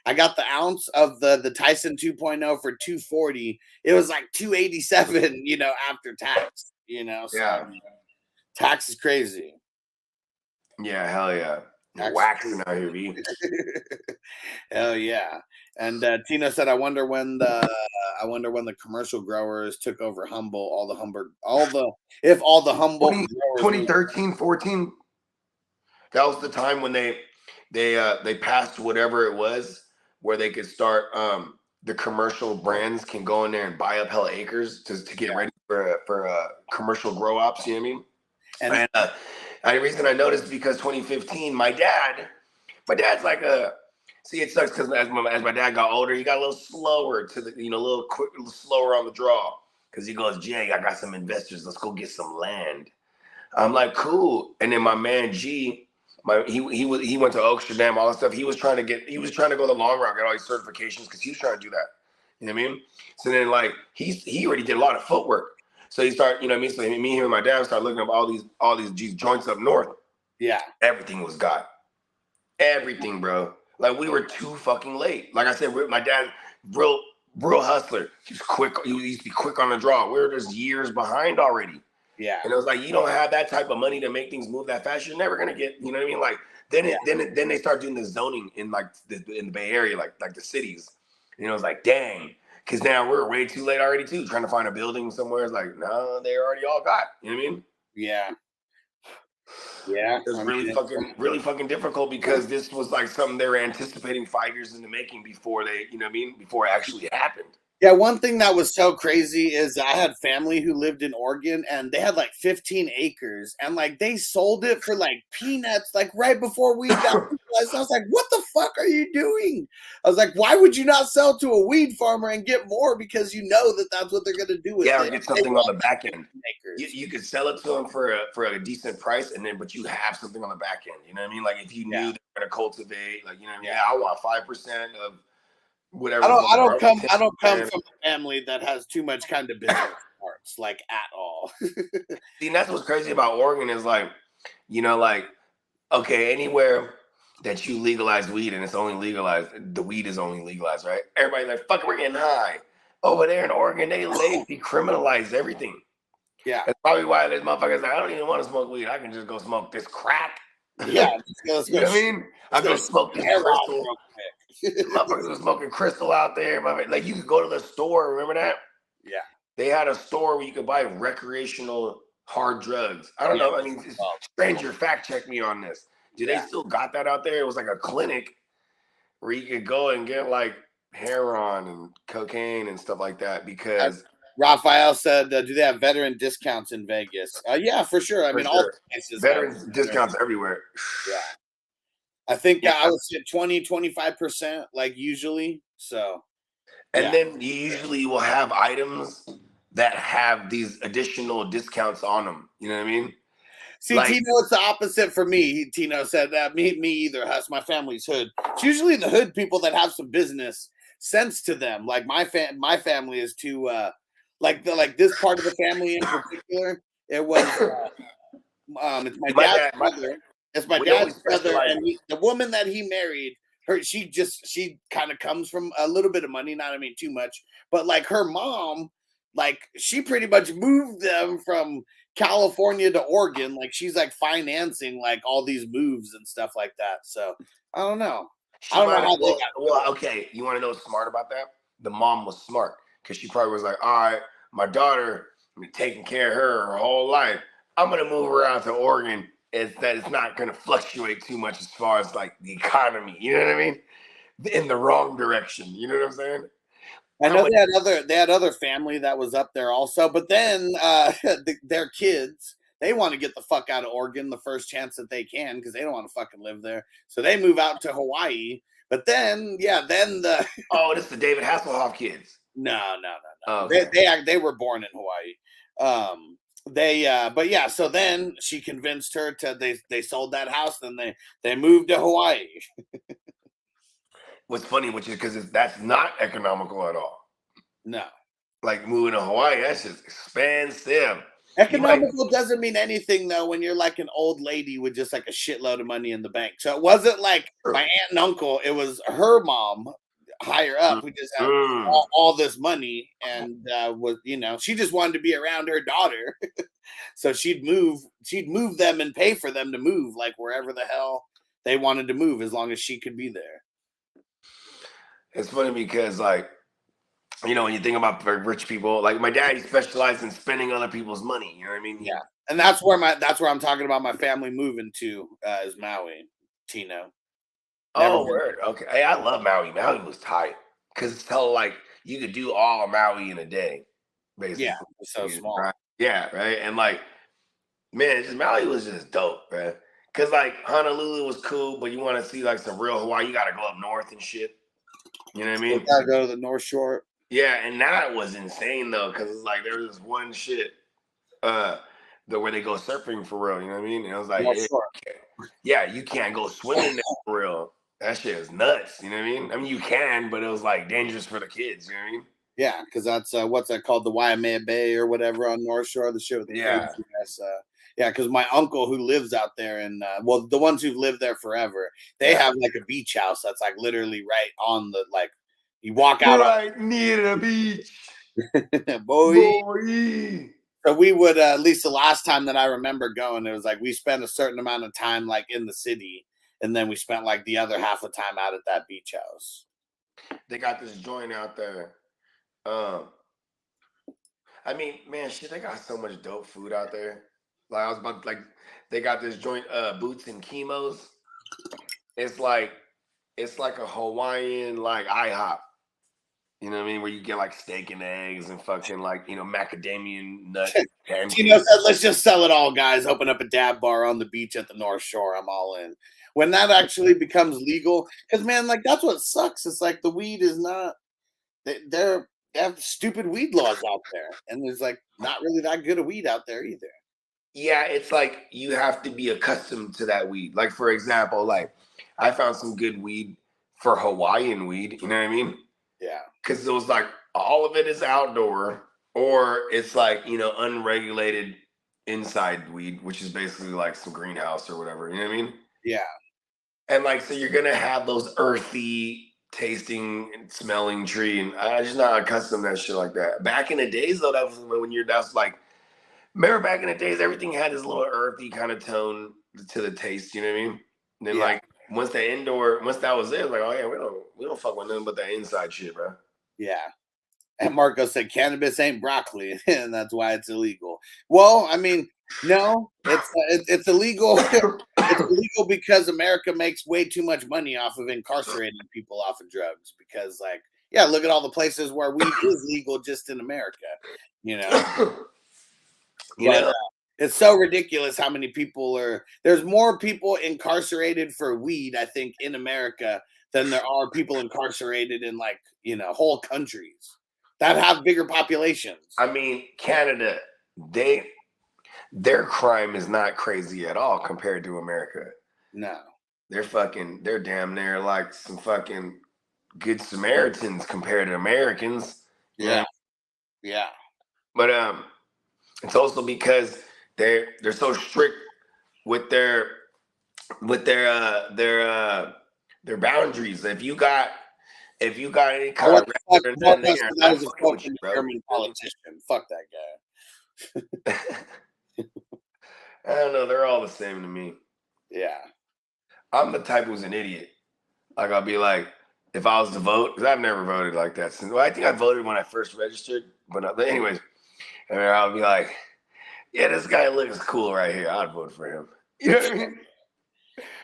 the ounce of the Tyson 2.0 for $240. It was like $287, after tax. So I mean, tax is crazy. Yeah, hell yeah. Waxing out here, B. Hell yeah. And Tina said, I wonder when the commercial growers took over Humboldt, all the Humboldt 2013, 14. That was the time when they passed whatever it was where they could start the commercial brands can go in there and buy up hella acres to get ready for commercial grow ops, you know what I mean? And The reason I noticed because 2015, my dad's like a. See, it sucks because as my dad got older, he got a little slower to the, a little slower on the draw. Because he goes, Jay, I got some investors. Let's go get some land. I'm like, cool. And then my man G, he went to Amsterdam, all that stuff. He was trying to go the long route, get all these certifications because he was trying to do that. You know what I mean? So then like he already did a lot of footwork. So he started, you know what I mean? So me, him, and my dad started looking up all these joints up north. Yeah. Everything was got. Everything, bro. Like we were too fucking late. Like I said, my dad, real hustler. He was quick. He used to be quick on the draw. We were just years behind already. Yeah. And it was like, you don't have that type of money to make things move that fast. You're never gonna get, you know what I mean? Like then they start doing the zoning in like in the Bay Area, like the cities. And it was like, dang, because now we're way too late already too. Trying to find a building somewhere is like, no, they already all got. You know what I mean? Yeah. Yeah. It's really fucking difficult because this was like something they were anticipating 5 years in the making before they, you know what I mean? Before it actually happened. Yeah, one thing that was so crazy is I had family who lived in Oregon and they had like 15 acres and like they sold it for like peanuts like right before we got legalized. I was like, what the fuck are you doing? I was like, why would you not sell to a weed farmer and get more because you know that that's what they're going to do with it. Yeah, or get something on the back end. You could sell it to them for a decent price and then but you have something on the back end. You know what I mean? Like if you knew they were going to cultivate, like, you know what I mean? Yeah, I want 5% of whatever. I don't come from a family that has too much kind of business parts, like at all. See, and that's what's crazy about Oregon is like, like, okay, anywhere that you legalize weed and it's only legalized, the weed is only legalized, right? Everybody's like, fuck it, we're getting high. Over there in Oregon, they decriminalize everything. Yeah. That's probably why this motherfucker's like, I don't even want to smoke weed. I can just go smoke this crack. Yeah. You know what I mean? I go smoke this crystal. Motherfuckers were smoking crystal out there. Like you could go to the store. Remember that? Yeah. They had a store where you could buy recreational hard drugs. I don't know. I mean, stranger, fact check me on this. Do they still got that out there? It was like a clinic where you could go and get like heroin and cocaine and stuff like that because. Raphael said, do they have veteran discounts in Vegas? Yeah, for sure. I mean, all places veteran discounts everywhere. Yeah. I think I would say 20-25%, like usually. So, and then you usually will have items that have these additional discounts on them. You know what I mean? See, like, Tino, it's the opposite for me. Tino said that me either. Has my family's hood. It's usually the hood people that have some business sense to them. Like my family is too like this part of the family in particular. It was it's my dad's brother. It's my dad's brother, and the woman that he married, she kind of comes from a little bit of money, not too much, but like her mom, like she pretty much moved them from California to Oregon. Like she's like financing like all these moves and stuff like that. So I don't know. I don't know how they got. Well, okay, you want to know what's smart about that? The mom was smart because she probably was like, all right, my daughter, I've been taking care of her whole life. I'm gonna move her out to Oregon. Is that it's not going to fluctuate too much as far as like the economy, you know what I mean? In the wrong direction, you know what I'm saying? I know they had other family that was up there also, but then their kids, they want to get the fuck out of Oregon the first chance that they can because they don't want to fucking live there. So they move out to Hawaii. But then, oh, this is the David Hasselhoff kids. No. Oh, okay. They were born in Hawaii. But yeah, so then she convinced her to they sold that house, then they moved to Hawaii. What's funny, which is because that's not economical at all. No, like moving to Hawaii, that's just expensive. Economical doesn't mean anything though when you're like an old lady with just like a shitload of money in the bank. So it wasn't like my aunt and uncle; it was her mom. Higher up, we just had all this money, and was she just wanted to be around her daughter, so she'd move them and pay for them to move like wherever the hell they wanted to move as long as she could be there. It's funny because like when you think about rich people, like my dad, he specialized in spending other people's money. You know what I mean? Yeah, and that's where I'm talking about my family moving to is Maui, Tino. Oh, word. Okay. Hey, I love Maui. Maui was tight because it's like you could do all Maui in a day, basically. Yeah, it's so small. Right? Yeah, right. And like Man, just Maui was just dope, man. Cause like Honolulu was cool, but you want to see like some real Hawaii, you gotta go up north and shit. You know what I mean? Gotta go to the North Shore. Yeah, and that was insane though, because it's like there was this one shit where they go surfing for real, you know what I mean? And I was like, you can't go swimming there for real. That shit is nuts, you know what I mean? I mean you can, but it was like dangerous for the kids, you know what I mean? Yeah, because that's what's that called, the Waimea Bay or whatever on North Shore, the shit with the crazy yeah, because my uncle who lives out there, and well, the ones who've lived there forever, they have like a beach house that's like literally right on the like you walk out right near the beach, boy. So we would at least the last time that I remember going, it was like we spent a certain amount of time like in the city, and then we spent like the other half of the time out at that beach house. They got this joint out there. I mean, man, shit, they got so much dope food out there. Like I was about to, like they got this joint Boots and Chemos. It's like a Hawaiian like IHOP. You know what I mean? Where you get like steak and eggs and fucking like, you know, macadamia nut. Tino said, let's just sell it all, guys. Open up a dab bar on the beach at the North Shore. I'm all in. When that actually becomes legal, because man, like that's what sucks. It's like the weed is not they have stupid weed laws out there, and there's like not really that good of weed out there either. Yeah, it's like you have to be accustomed to that weed. Like for example, like I found some good weed for Hawaiian weed. You know what I mean? Yeah. Because it was like all of it is outdoor, or it's like, you know, unregulated inside weed, which is basically like some greenhouse or whatever. You know what I mean? Yeah. And like so, you're gonna have those earthy tasting and smelling tree, and I'm just not accustomed to that shit like that. Back in the days, though, that's like. Remember back in the days, everything had this little earthy kind of tone to the taste. You know what I mean? And then like once that was it, like oh yeah, we don't fuck with nothing but the inside shit, bro. Yeah. And Marco said cannabis ain't broccoli, and that's why it's illegal. Well, I mean, no, it's illegal. It's illegal because America makes way too much money off of incarcerating people off of drugs. Because like, yeah, look at all the places where weed is legal just in America. You know. It's so ridiculous how many people there's more people incarcerated for weed, I think, in America than there are people incarcerated in like, you know, whole countries that have bigger populations. I mean, Canada, their crime is not crazy at all compared to America. No. They're damn near like some fucking good Samaritans compared to Americans. Yeah. Yeah. But it's also because they're so strict with their boundaries. If you got any kind of record, that was a fucking German politician. Fuck that guy. I don't know. They're all the same to me. Yeah. I'm the type who's an idiot. Like I'll be like, if I was to vote, because I've never voted like that since. Well, I think I voted when I first registered, but anyways. And I'll be like, yeah, this guy looks cool right here. I'd vote for him. You know what I mean?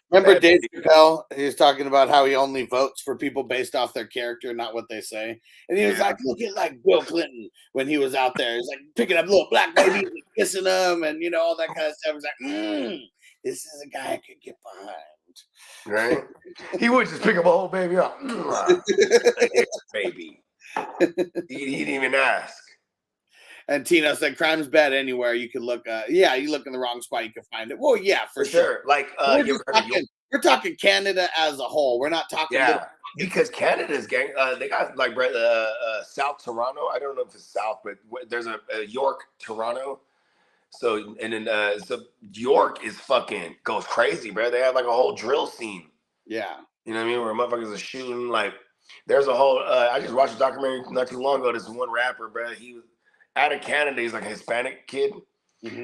Remember Dave Chappelle? He was talking about how he only votes for people based off their character, not what they say. And he was like, look at like Bill Clinton when he was out there. He's like picking up little black babies and kissing them and, you know, all that kind of stuff. He's like, this is a guy I could get behind. Right? He would just pick up a whole baby up. Baby. He didn't even ask. And Tino said, "Crime's bad anywhere. You can look. You look in the wrong spot, you can find it." Well, yeah, for sure. Like, we're talking Canada as a whole. We're not talking. Yeah, because Canada's gang. They got like South Toronto. I don't know if it's South, but there's a York, Toronto. So and then so York is fucking goes crazy, bro. They have like a whole drill scene. Yeah, you know what I mean, where motherfuckers are shooting. Like, there's a whole. I just watched a documentary not too long ago. This one rapper, bro. He was out of Canada. He's like a Hispanic kid,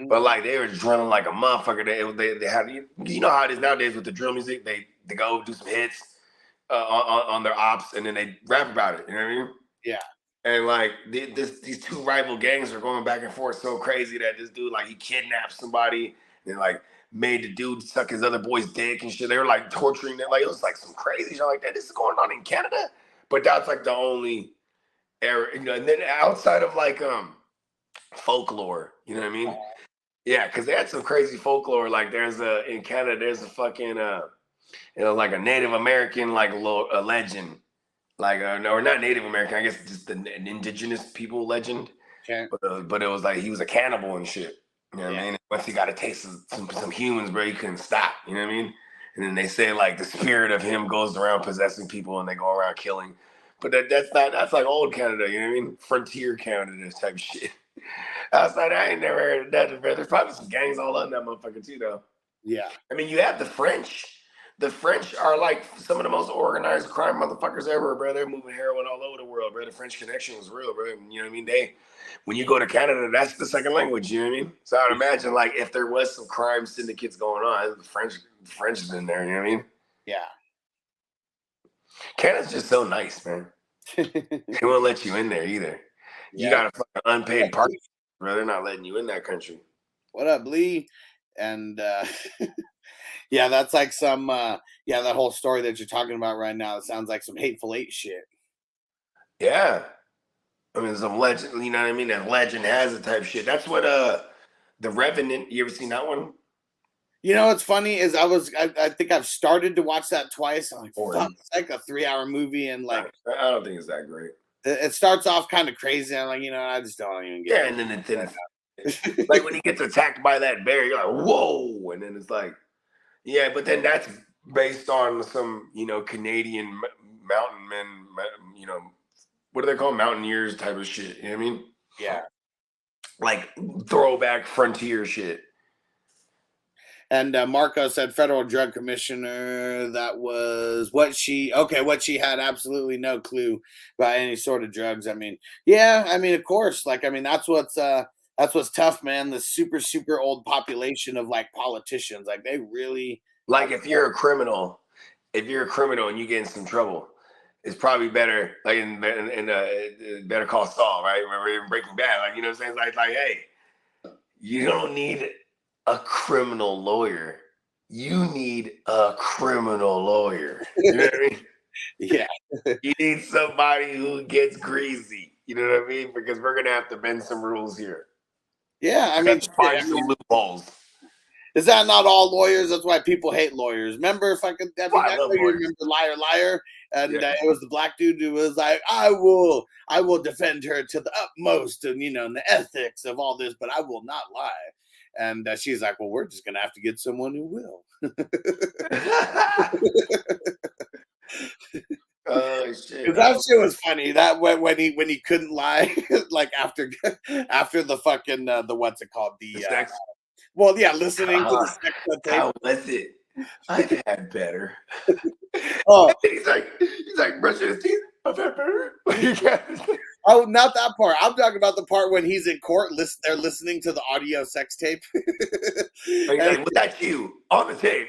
but like they were drilling like a motherfucker. They had you know how it is nowadays with the drill music. They go do some hits on their ops and then they rap about it. You know what I mean? Yeah. And like these two rival gangs are going back and forth so crazy that this dude like he kidnapped somebody and like made the dude suck his other boy's dick and shit. They were like torturing them. Like it was like some crazy shit like that. This is going on in Canada, but that's like the only area, you know. And then outside of like folklore, you know what I mean? Yeah, because they had some crazy folklore. Like in Canada, there's a fucking like a Native American a legend, or not Native American, I guess just an indigenous people legend. Okay. But it was like he was a cannibal and shit. You know what I mean? Once he got a taste of some humans, bro, he couldn't stop. You know what I mean? And then they say like the spirit of him goes around possessing people and they go around killing. But that's like old Canada, you know what I mean? Frontier Canada type shit. Outside, I ain't never heard of that. There's probably some gangs all on that motherfucker too, though. Yeah. I mean, you have the French. The French are like some of the most organized crime motherfuckers ever, bro. They're moving heroin all over the world, bro. The French connection was real, bro. You know what I mean? When you go to Canada, that's the second language. You know what I mean? So I'd imagine like if there was some crime syndicates going on, the French is in there. You know what I mean? Yeah. Canada's just so nice, man. They won't let you in there either. You got a fucking unpaid party, bro. They're not letting you in that country. What up, Lee? And yeah, that's like some that whole story that you're talking about right now. It sounds like some Hateful Eight shit. Yeah. I mean, some legend, you know what I mean? That legend has a type shit. That's what The Revenant, you ever seen that one? You know what's funny is I think I've started to watch that twice. I'm like, fuck, it's like a 3-hour movie, and like I don't think it's that great. It starts off kind of crazy. I'm like, I just don't even get it. And then it's like when he gets attacked by that bear, you're like, whoa, and then it's like, yeah, but then that's based on some, Canadian mountain men, what do they call mountaineers type of shit, you know what I mean? Yeah. Like throwback frontier shit. And Marco said federal drug commissioner, that was what she had absolutely no clue about any sort of drugs. I mean, of course, that's what's tough, man. The super, super old population of like politicians, like they really like if you're a criminal and you get in some trouble, it's probably better, like in Better Call Saul, right? Remember in Breaking Bad, like, you know what I'm saying? Like, hey, you don't need a criminal lawyer. You need a criminal lawyer. You know what I mean? Yeah. You need somebody who gets greasy. You know what I mean? Because we're gonna have to bend some rules here. Yeah, I mean, find some loopholes. Is that not all lawyers? That's why people hate lawyers. Remember, if I remember Liar Liar, and it was the black dude who was like, I will defend her to the utmost, and and the ethics of all this, but I will not lie. And she's like, well, we're just gonna have to get someone who will. Oh shit! That shit was funny. That when he couldn't lie, like after the fucking the what's it called, the sex. Well, yeah, listening to the sex tape. How was it? I've had better. Oh, he's like brushing his teeth. I've had better. Oh, not that part. I'm talking about the part when he's in court. They're listening to the audio sex tape. Like, was that you on the tape?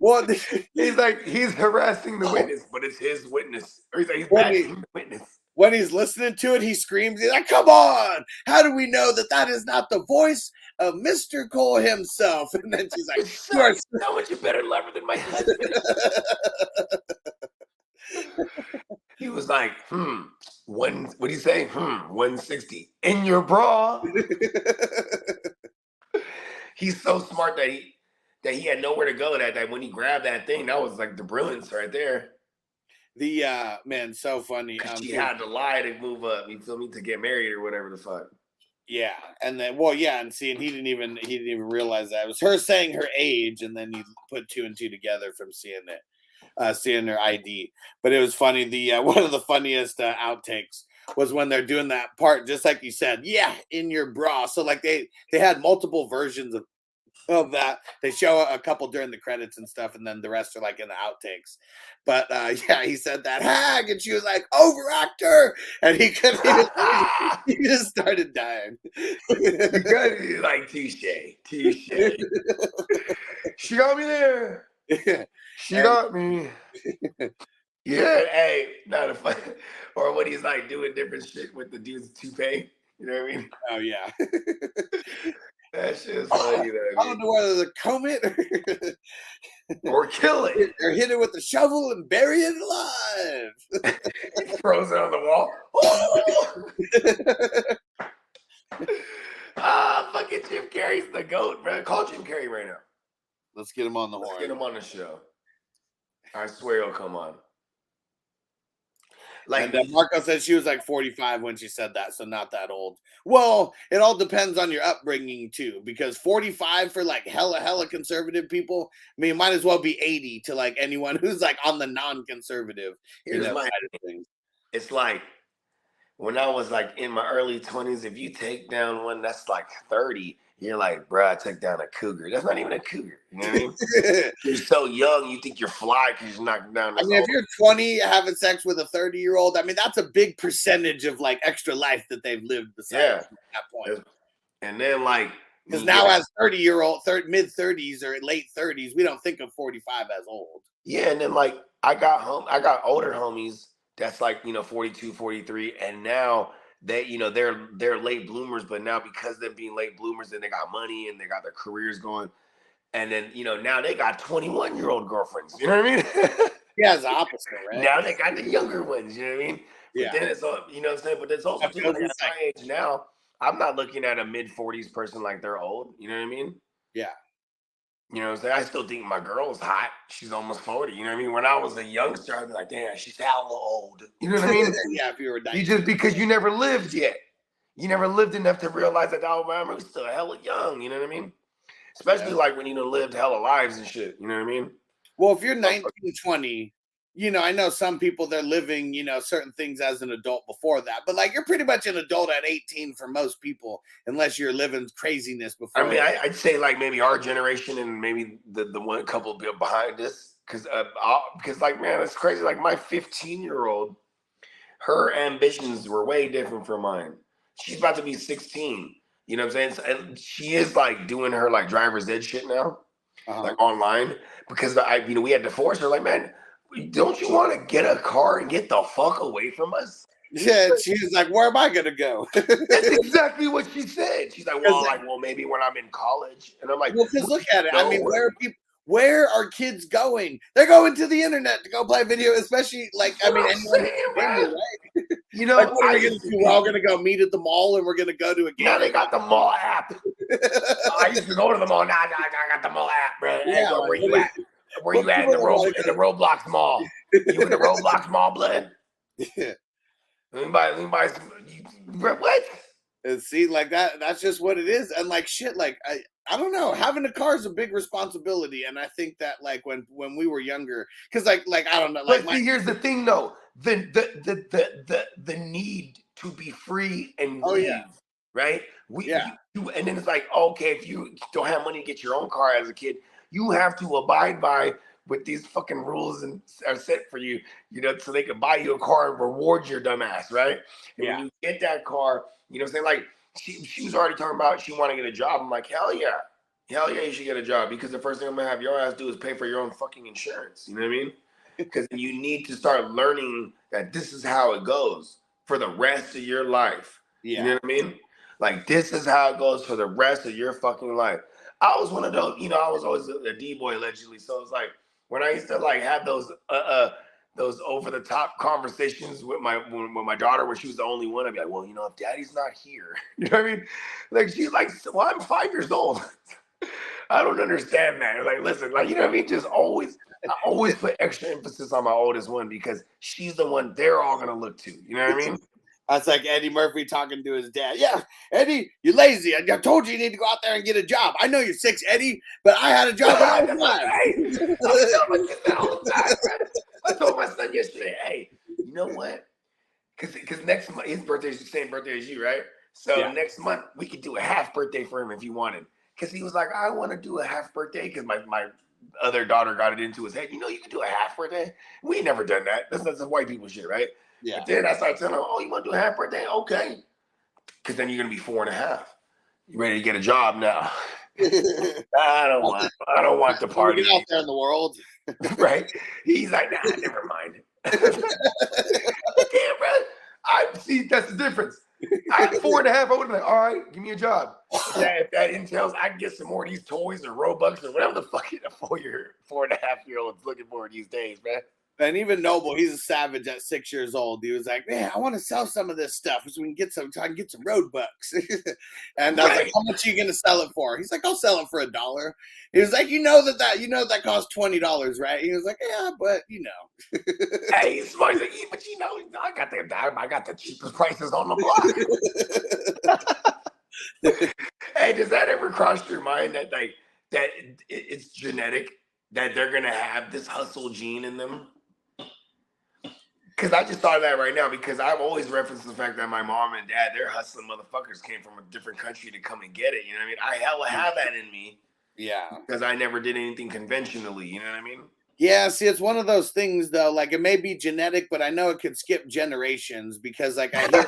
Well, he's harassing the witness, but it's his witness. Or he's bashing the witness. When he's listening to it, he screams, he's like, come on! How do we know that is not the voice of Mr. Cole himself? And then she's like, you are so much better lover than my husband. He was like, what do you say? 160 in your bra. He's so smart that he had nowhere to go. That when he grabbed that thing, that was like the brilliance right there. The man, so funny. She had to lie to move up. You feel me? To get married or whatever the fuck. Yeah, and then and he didn't even realize that it was her saying her age, and then he put 2 and 2 together from seeing it. Seeing their ID. But it was funny. The one of the funniest outtakes was when they're doing that part, just like you said, in your bra. So like they had multiple versions of that. They show a couple during the credits and stuff, and then the rest are like in the outtakes. But he said that hag, and she was like, overactor, and he couldn't even he just started dying. Like touche. She got me there. She got me. Yeah, hey, not a fun. Or when he's like doing different shit with the dude's toupee. You know what I mean? Oh yeah. That shit is funny. I don't know whether to comb it or kill it. Or hit it with a shovel and bury it alive. He throws it on the wall. Fucking Jim Carrey's the GOAT, man. Call Jim Carrey right now. Let's get him on the Let's horn. get him on the show. I swear he'll come on. Like And Marco said she was like 45 when she said that, so not that old. Well, it all depends on your upbringing too, because 45 for like hella conservative people, I mean, it might as well be 80 to like anyone who's like on the non-conservative. Here's my side of things. It's like when I was like in my early 20s, if you take down one that's like 30, you're like, bro, I took down a cougar. That's not even a cougar. You know what I mean? You're so young, you think you're fly because you're knocking down. I mean, if you're 20 having sex with a 30-year-old, I mean, that's a big percentage of like extra life that they've lived besides at that point. And then like, because now as 30-year-old, mid 30s or late 30s, we don't think of 45 as old. Yeah, and then like I got older homies that's like, 42, 43, and now they, they're late bloomers, but now because they're being late bloomers, then they got money and they got their careers going. And then, now they got 21-year-old girlfriends. You know what I mean? Yeah, it's the opposite, right? Now they got the younger ones, you know what I mean? But Yeah. then it's all, you know what I'm saying? But it's also too, like, at my age now, I'm not looking at a mid-40s person like they're old. You know what I mean? Yeah. You know what I'm saying? I still think my girl's hot. She's almost 40. You know what I mean? When I was a youngster, I'd be like, damn, she's hella old. You know what I mean? Yeah, if you were 19. You just because you never lived yet. You never lived enough to realize that, oh, man, we're still hella young. You know what I mean? Especially like when you lived hella lives and shit. You know what I mean? Well, if you're 19, 20, I know some people, they're living, certain things as an adult before that. But like, you're pretty much an adult at 18 for most people, unless you're living craziness before. I mean, I'd say like maybe our generation and maybe the one couple behind us. Because like, man, it's crazy. Like my 15-year-old, her ambitions were way different from mine. She's about to be 16. You know what I'm saying? And she is like doing her like driver's ed shit now, like online, because we had to force her. Like, man, don't you want to get a car and get the fuck away from us? Yeah, she was like, where am I gonna go? That's exactly what she said. She's like, well, maybe when I'm in college. And I'm like, well, because look at it. I mean, where are kids going? They're going to the internet to go play video, especially like, I mean, anyone, right? Like, what are we gonna do? We're all gonna go meet at the mall and we're gonna go to a game. Now they got the mall app. I used to go to the mall. Now I got the mall app, bro. Yeah, hey, where you at? Where you at in the Roblox mall? You in the Roblox mall, blood? Yeah. Let me buy some. What? And see, like that's just what it is. And like shit, like I don't know, having a car is a big responsibility. And I think that like when we were younger, because like I don't know, like but see, here's the thing though. The need to be free and leave, right? And then it's like, okay, if you don't have money to get your own car as a kid, you have to abide by what these fucking rules and are set for you, so they can buy you a car and reward your dumb ass, right? And when you get that car, you know what I'm saying? Like she was already talking about she wanted to get a job. I'm like, hell yeah, you should get a job, because the first thing I'm gonna have your ass do is pay for your own fucking insurance. You know what I mean? Because you need to start learning that this is how it goes for the rest of your life. Yeah. You know what I mean? Like, this is how it goes for the rest of your fucking life. I was one of those, I was always a D-boy allegedly. So it's like when I used to like have those over the top conversations with my daughter when she was the only one, I'd be like, well, if daddy's not here, you know what I mean? Like, she's like, well, I'm 5 years old. I don't understand that. Like, listen, like, you know what I mean? I always put extra emphasis on my oldest one because she's the one they're all gonna look to. You know what I mean? That's like Eddie Murphy talking to his dad. Yeah, Eddie, you're lazy. I told you need to go out there and get a job. I know you're 6, Eddie, but I had a job when I was 5. I told my son yesterday, hey, you know what? Because next month, his birthday is the same birthday as you, right? So next month, we could do a half birthday for him if you wanted. Because he was like, I want to do a half birthday because my other daughter got it into his head. You can do a half birthday. We ain't never done that. That's some white people shit, right? Yeah. But then I started telling him, oh, you want to do a half birthday? Okay. Because then you're going to be 4.5. You ready to get a job now? I don't want the party. Get out there in the world. Right? He's like, nah, never mind. Damn, bro. I see, that's the difference. I had 4.5. I would have been like, all right, give me a job. If that entails, I can get some more of these toys or Robux or whatever the fuck a 4.5-year-old's looking for these days, man. And even Noble, he's a savage at 6 years old. He was like, "Man, I want to sell some of this stuff so we can get some, so I can get some road bucks." And I was like, "How much are you gonna sell it for?" He's like, "I'll sell it for $1." He was like, "You know that costs $20, right?" He was like, "Yeah, but you know." Hey, he's smart. He's like, "Yeah, but you know, I got the cheapest prices on the block." Hey, does that ever cross your mind that it's genetic, that they're gonna have this hustle gene in them? Because I just thought of that right now, because I've always referenced the fact that my mom and dad, they're hustling motherfuckers, came from a different country to come and get it. You know what I mean? I hella have that in me. Yeah. Because I never did anything conventionally. You know what I mean? Yeah, see, it's one of those things though. Like, it may be genetic, but I know it could skip generations, because like I hear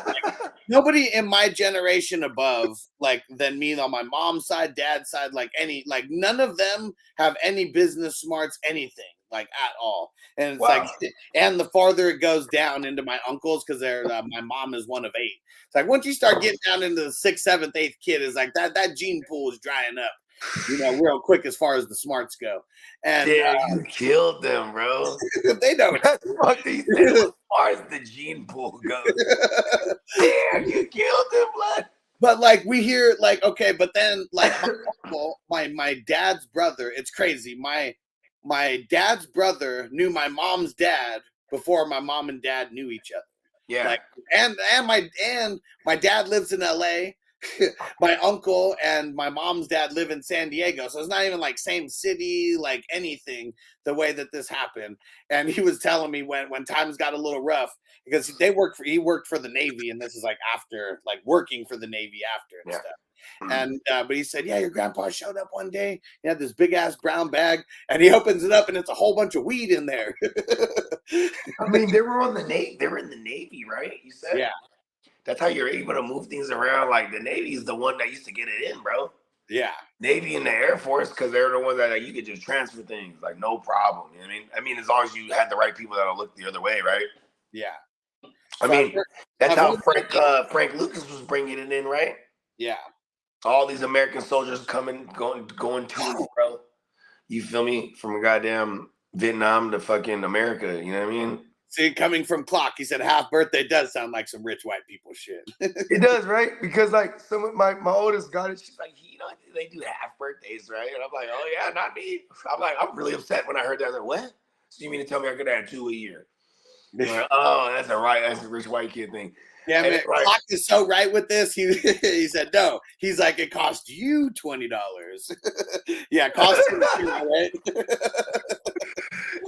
nobody in my generation above, like, than me on my mom's side, dad's side, like none of them have any business smarts, anything, like, at all. And it's like, and the farther it goes down into my uncles, because they're my mom is one of 8. It's like once you start getting down into the 6th, 7th, 8th kid, is like that gene pool is drying up, you know, real quick as far as the smarts go. And you killed them, bro. They don't. Fuck these things as far as the gene pool goes. Damn, you killed them, blood. But like we hear, like, okay, but then like my dad's brother, it's crazy. My dad's brother knew my mom's dad before my mom and dad knew each other. Yeah. Like, and my dad lives in LA. My uncle and my mom's dad live in San Diego, so it's not even like same city, like anything, the way that this happened. And he was telling me when times got a little rough, because he worked for the Navy, and this is like after, like, working for the Navy after and stuff. And but he said, yeah, your grandpa showed up one day. He had this big ass brown bag, and he opens it up, and it's a whole bunch of weed in there. I mean, they were in the Navy, right? You said, yeah. That's how you're able to move things around. Like, the Navy is the one that used to get it in, bro. Yeah. Navy and the Air Force, because they're the ones that, like, you could just transfer things, like, no problem. You know what I mean? I mean, as long as you had the right people that'll look the other way, right? Yeah. I mean, that's how Frank Lucas was bringing it in, right? Yeah. All these American soldiers going to and fro. You feel me? From goddamn Vietnam to fucking America. You know what I mean? See, coming from Clock, he said half birthday does sound like some rich white people shit. It does, right? Because like some of my oldest got it, she's like, you know, they do half birthdays, right? And I'm like, oh yeah, not me. I'm like, I'm really upset when I heard that. I was like, what? So you mean to tell me I could have 2 a year? Like, oh, that's a rich white kid thing. Yeah, man, like, Clock is so right with this. He said no. He's like, it cost you $20. Yeah, it cost him $2, right?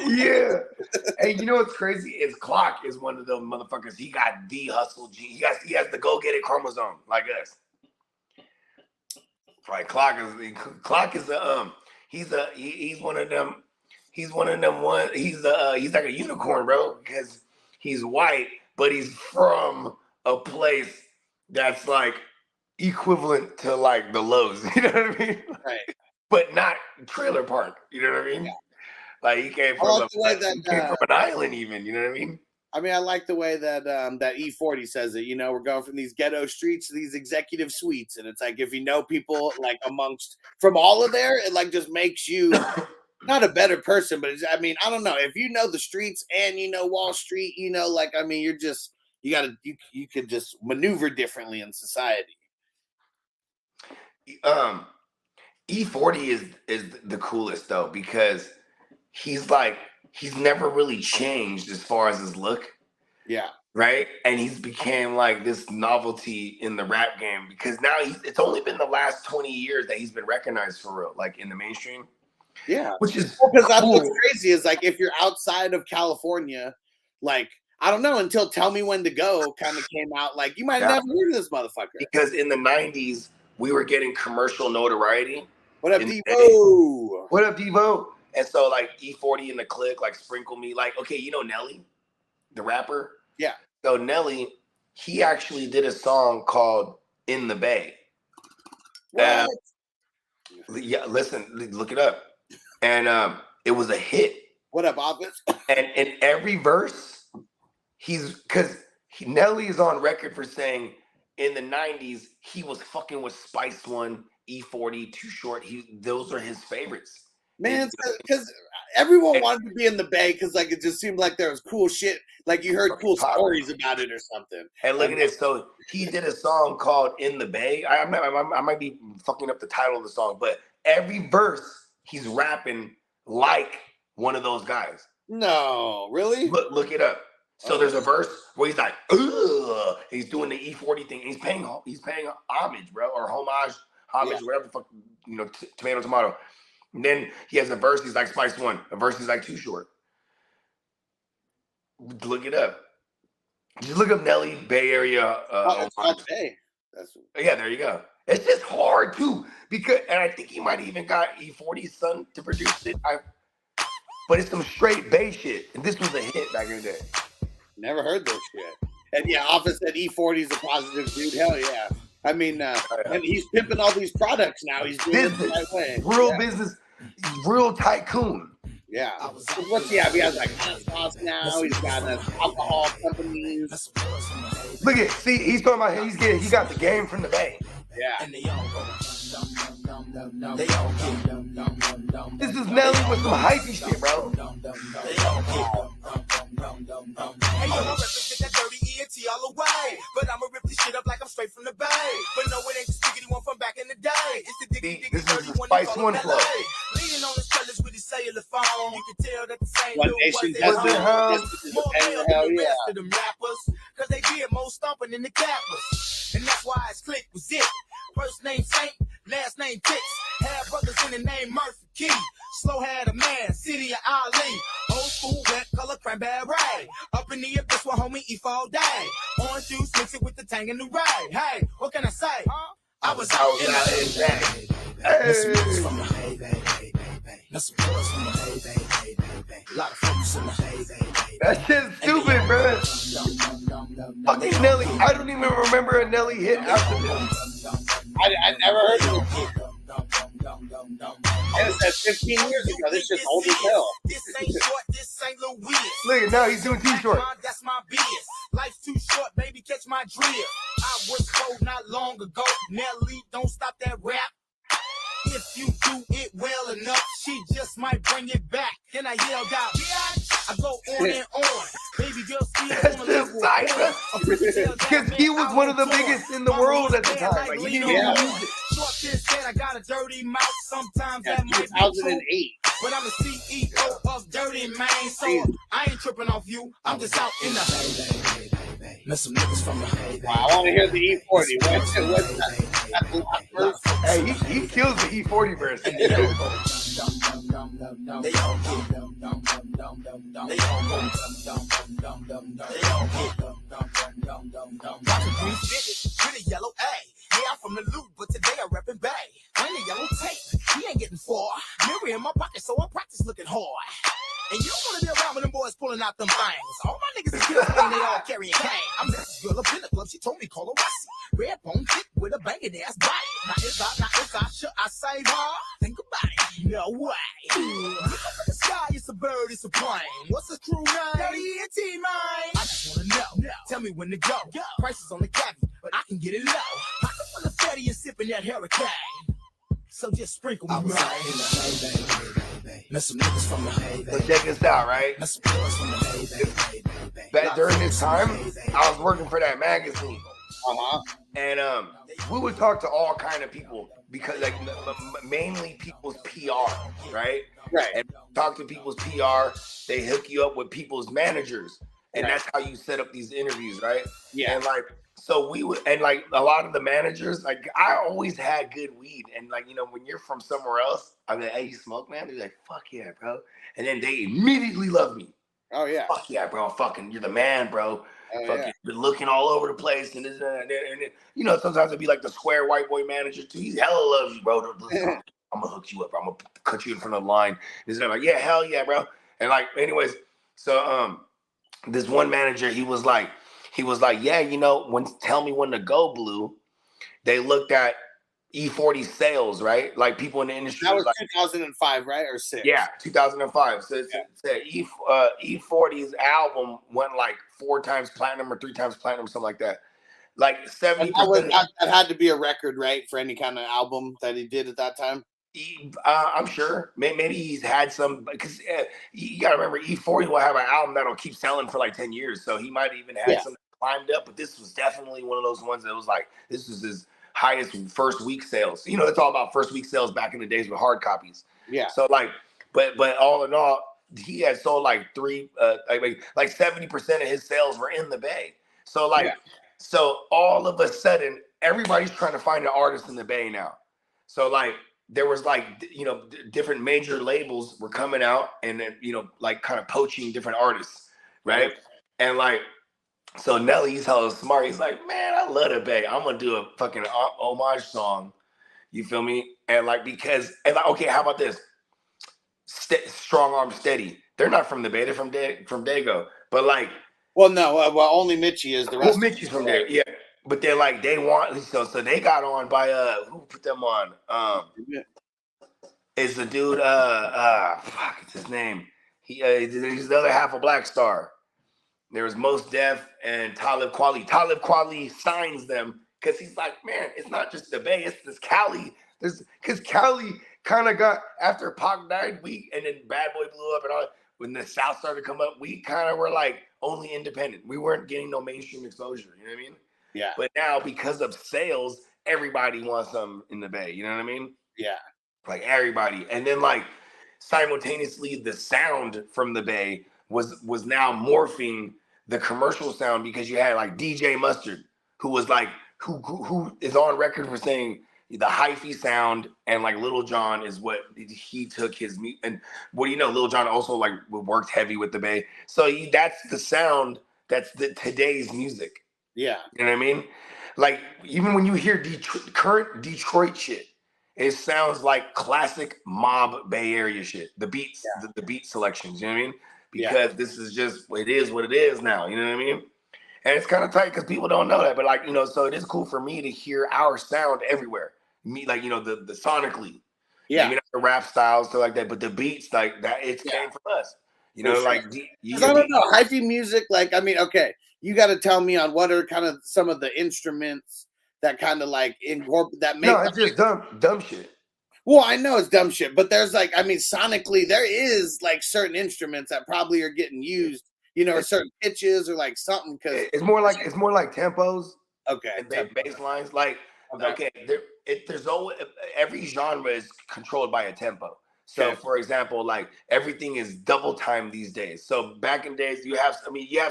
Yeah. Hey, you know what's crazy is Clock is one of those motherfuckers. He got the hustle gene. He has the go get it chromosome like us. Right, Clock is he's one of them. He's one of them. He's like a unicorn, bro, because he's white, but he's from a place that's like equivalent to like the Lowe's. You know what I mean? Right. But not trailer park. You know what I mean? Yeah. Like he came from an island, even. You know what I mean? I mean, I like the way that that E40 says it. You know, we're going from these ghetto streets to these executive suites, and it's like if you know people like from all of there, it like just makes you not a better person, but I mean, I don't know. If you know the streets and you know Wall Street, you know, like, I mean, you could just maneuver differently in society. E40 is the coolest though, because he's never really changed as far as his look. Yeah. Right. And he's became like this novelty in the rap game, because now it's only been the last 20 years that he's been recognized for real, like in the mainstream. Yeah. Which is because that's what's crazy is like if you're outside of California, like, I don't know, until Tell Me When to Go kind of came out, like you might have never heard of this motherfucker. Because in the 90s, we were getting commercial notoriety. What up, Devo? What up, Devo? And so like E40 in the clique, like Sprinkle Me, like, okay, you know Nelly, the rapper? Yeah. So Nelly, he actually did a song called In the Bay. What? Yeah, listen, look it up. And it was a hit. What up, Office? And in every verse, Nelly is on record for saying in the 90s, he was fucking with Spice One, E40, Too Short. Those are his favorites. Man, because everyone wanted to be in the Bay because like it just seemed like there was cool shit. Like you heard cool stories about it or something. And look at this. So he did a song called "In the Bay." I might be fucking up the title of the song, but every verse he's rapping like one of those guys. No, really? Look it up. So there's a verse where he's like, ugh. He's doing the E40 thing. He's paying homage, bro, or homage, whatever the fuck, tomato. And then he has a verse, he's like Spice One. A verse, he's like Too Short. Look it up. Just look up Nelly, Bay Area. Bay. Yeah, there you go. It's just hard too, and I think he might have even got E40's son to produce it. But it's some straight Bay shit, and this was a hit back in the day. Never heard this shit. And yeah, Office said E40's a positive dude. Hell yeah. I mean, and he's pimping all these products now. He's doing it the right way. Real business, real tycoon. Yeah. What's he have? He has like hot sauce now. He's got alcohol companies. Look at, see, he's talking about he got the game from the Bay. Yeah. This is Nelly with some hypey shit, bro. Hey, yo, I represent that dirty ENT all the way. But I'ma rip this shit up like I'm straight from the Bay. But no, it ain't the stickety one from back in the day. It's the diggity dirty one. Spice One flow. Leaning on his trellis with his cellular phone. You can tell that the same One dude Nation was has more male hell than the yeah. rest of them rappers. Cause they did more stomping than the cappers. And that's why his clique was it. First name Saint, last name Tix. Had brothers in the name Murphy Key. Slow had a man, City of Ali. Old school, wet color, cranberry. Up in the abyss with homie E all day. Orange juice, mix it with the tang and the rye. Hey, what can I say? I was out in the hay. Hey. From the hay, That's some boys from the hay, A lot of folks in the hay, That shit's stupid, bro. Fucking Nelly. I don't even remember a Nelly hit after this. I never heard of it. And it said 15 years ago. This shit's old as hell. This ain't short, this ain't Louis. Look at now, he's doing Too Short. That's my biz. Life's too short, baby, catch my drill. I was told not long ago, Nelly, don't stop that rap. If you do it well enough, she just might bring it back. Then I yelled out, I go on and on. Baby girl still on the level. Because he was one of the biggest in the world at the time. Like, he didn't even use it. Short this head, I got a dirty mouth. Sometimes that might be 2008. but I'm the CEO of Dirty Man, so I ain't tripping off you. I'm just out in the hay. Met some niggas from the hay. Wow, I want to hear the E40. What's that? That's the last verse. Hey, he kills the E40 verse. They all get They all go Watching green fitted, pretty yellow A. Yeah, I'm from the loot, but today I'm reppin' Bay. I'm the yellow tape, he ain't getting far. Mirror in my pocket, so I practice looking hard. And you don't wanna be around when them boys pulling out them things. All my niggas is killing and they all carrying cane. I'm this girl up in the club, she told me call her Wessie. Red bone chick with a bangin' ass body. Now if I should I save her? Think about it, no way. Look up at the sky, it's a bird, it's a plane. What's the crew name? Dirty ENT, man. I just wanna know, tell me when to go. Prices on the cabbie, but I can get it low. Pocket full of fatty and sipping that hurricane. So just sprinkle me right. Met some niggas from the hay. So check this out, right? Back during this time, I was working for that magazine. And we would talk to all kind of people because like mainly people's PR, right? Right. And talk to people's PR, they hook you up with people's managers. And that's how you set up these interviews, right? Yeah. And like, so we would, and like a lot of the managers, like I always had good weed. And like, you know, when you're from somewhere else, I'm like, hey, you smoke, man? They're like, fuck yeah, bro. And then they immediately love me. Oh, yeah. Fuck yeah, bro. Fucking, you're the man, bro. Oh, fucking yeah. been looking all over the place. And this and that. And you know, sometimes it'd be like the square white boy manager too. He hella loves you, bro. I'm going to hook you up, bro. I'm going to cut you in front of the line. This and I'm like, yeah, hell yeah, bro. And like, anyways, so, this one manager, he was like, yeah, you know, tell me when to go, Blue. They looked at E40 sales, right? Like people in the industry. That was like, 2005, right? Or 6? Yeah, 2005. So it said E40's album went like 4 times platinum or 3 times platinum, something like that. Like 70%. That had to be a record, right? For any kind of album that he did at that time. I'm sure. Maybe he's had some, because you got to remember, E40 will have an album that'll keep selling for like 10 years. So he might have even had some climbed up, but this was definitely one of those ones that was like, this was his highest first week sales. You know, it's all about first week sales back in the days with hard copies. Yeah. So like, but all in all, he had sold like 70% of his sales were in the Bay. So like, so all of a sudden, everybody's trying to find an artist in the Bay now. So like, there was like, you know, different major labels were coming out and then, you know, like kind of poaching different artists, right? And like, so Nelly's hella smart. He's like, man, I love the Bay. I'm gonna do a fucking homage song. You feel me? And like, because, and like, okay, how about this? Strong Arm Steady. They're not from the Bay. They're from Dago. But like, well, no, well, only Mitchie is the rest. Well, Mitchie's from there, yeah. But they're like, they want, so they got on by who put them on? Is the dude fuck, it's his name. He's the other half of Black Star. There was Mos Def and Talib Kweli. Talib Kweli signs them because he's like, man, it's not just the Bay, it's this Cali. Because Cali kind of got, after Pac died, and then Bad Boy blew up and all, when the South started to come up, we kind of were like only independent. We weren't getting no mainstream exposure, you know what I mean? Yeah. But now, because of sales, everybody wants them in the Bay. You know what I mean? Yeah. Like everybody. And then like simultaneously, the sound from the Bay was now morphing the commercial sound, because you had like DJ Mustard, who was like, who is on record for saying the hyphy sound, and like Lil Jon is what he took his, and what do you know, Lil Jon also like worked heavy with the Bay. So that's the sound, that's today's music. Yeah. You know what I mean? Like, even when you hear current Detroit shit, it sounds like classic mob Bay Area shit. The beats, the beat selections, you know what I mean? Because this is just, it is what it is now, you know what I mean? And it's kind of tight because people don't know that. But like, you know, so it is cool for me to hear our sound everywhere. Me, like, you know, the sonically. Yeah. Maybe not the rap styles, stuff like that, but the beats, like that, it came from us. You know, like, I don't know, hyphy music, like, I mean, okay, you got to tell me on what are kind of some of the instruments that kind of like that make. No, it's just dumb shit. Well, I know it's dumb shit, but there's like, I mean, sonically, there is like certain instruments that probably are getting used, you know, or certain pitches or like something. Because it's more like tempos. Okay. And bass lines, like, okay, there's always, every genre is controlled by a tempo. So, for example, like everything is double time these days. So back in days, you have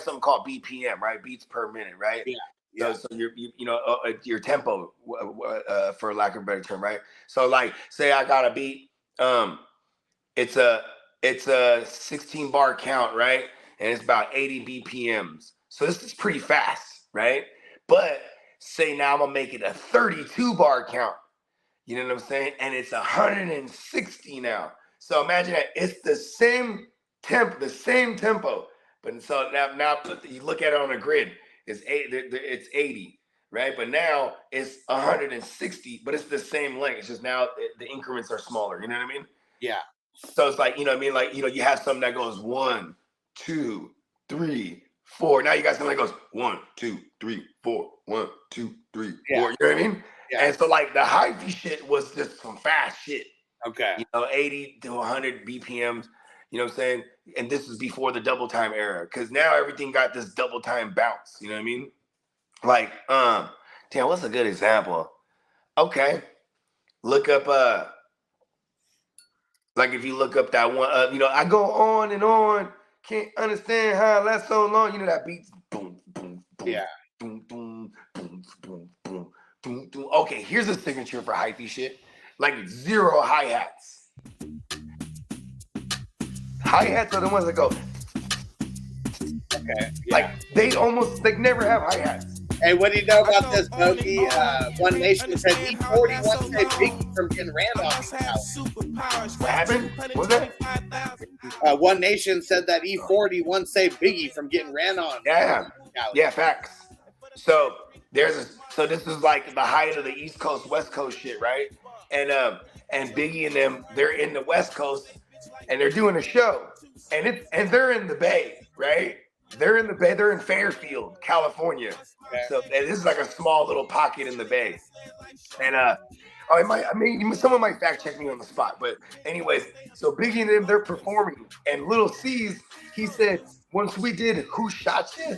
something called BPM, right? Beats per minute, right? Yeah. So your tempo, for lack of a better term, right? So like, say I got a beat, it's a 16 bar count, right? And it's about 80 BPMs. So this is pretty fast, right? But say now I'm gonna make it a 32 bar count. You know what I'm saying? And it's 160 now. So imagine that it's the same tempo. But so now you look at it on a grid, it's 80, right? But now it's 160, but it's the same length. It's just now the increments are smaller. You know what I mean? Yeah. So it's like, you know what I mean? Like, you know, you have something that goes 1, 2, 3, 4. Now you got something that goes 1, 2, 3, 4, 1, 2, 3, 4. You know what I mean? Yeah. And so like the hyphy shit was just some fast shit. Okay. You know, 80 to 100 BPMs, you know what I'm saying? And this is before the double time era. Cause now everything got this double time bounce. You know what I mean? Like, damn, what's a good example? Okay. Look up, like if you look up that one, you know, I go on and on. Can't understand how it lasts so long. You know, that beats boom, boom, boom. Yeah. Boom, boom, boom, boom, boom. Okay, here's a signature for hyphy shit. Like 0 hi-hats. Hi-hats are the ones that go. Okay. Yeah. Like they almost never have hi-hats. Hey, what do you know about this, Bogey? One Nation said E40 wants to say Biggie from getting Randolph. What happened? What was that? One Nation said that E40 wants to say Biggie from getting ran on. Yeah, facts. So so this is like the height of the East Coast, West Coast shit, right? And Biggie and them, they're in the West Coast and they're doing a show. And they're in the Bay, right? They're in the Bay, they're in Fairfield, California. Okay. So this is like a small little pocket in the Bay. And Oh, someone might fact check me on the spot, but anyways, so Biggie and them, they're performing, and Little C's, he said, once we did Who Shot You,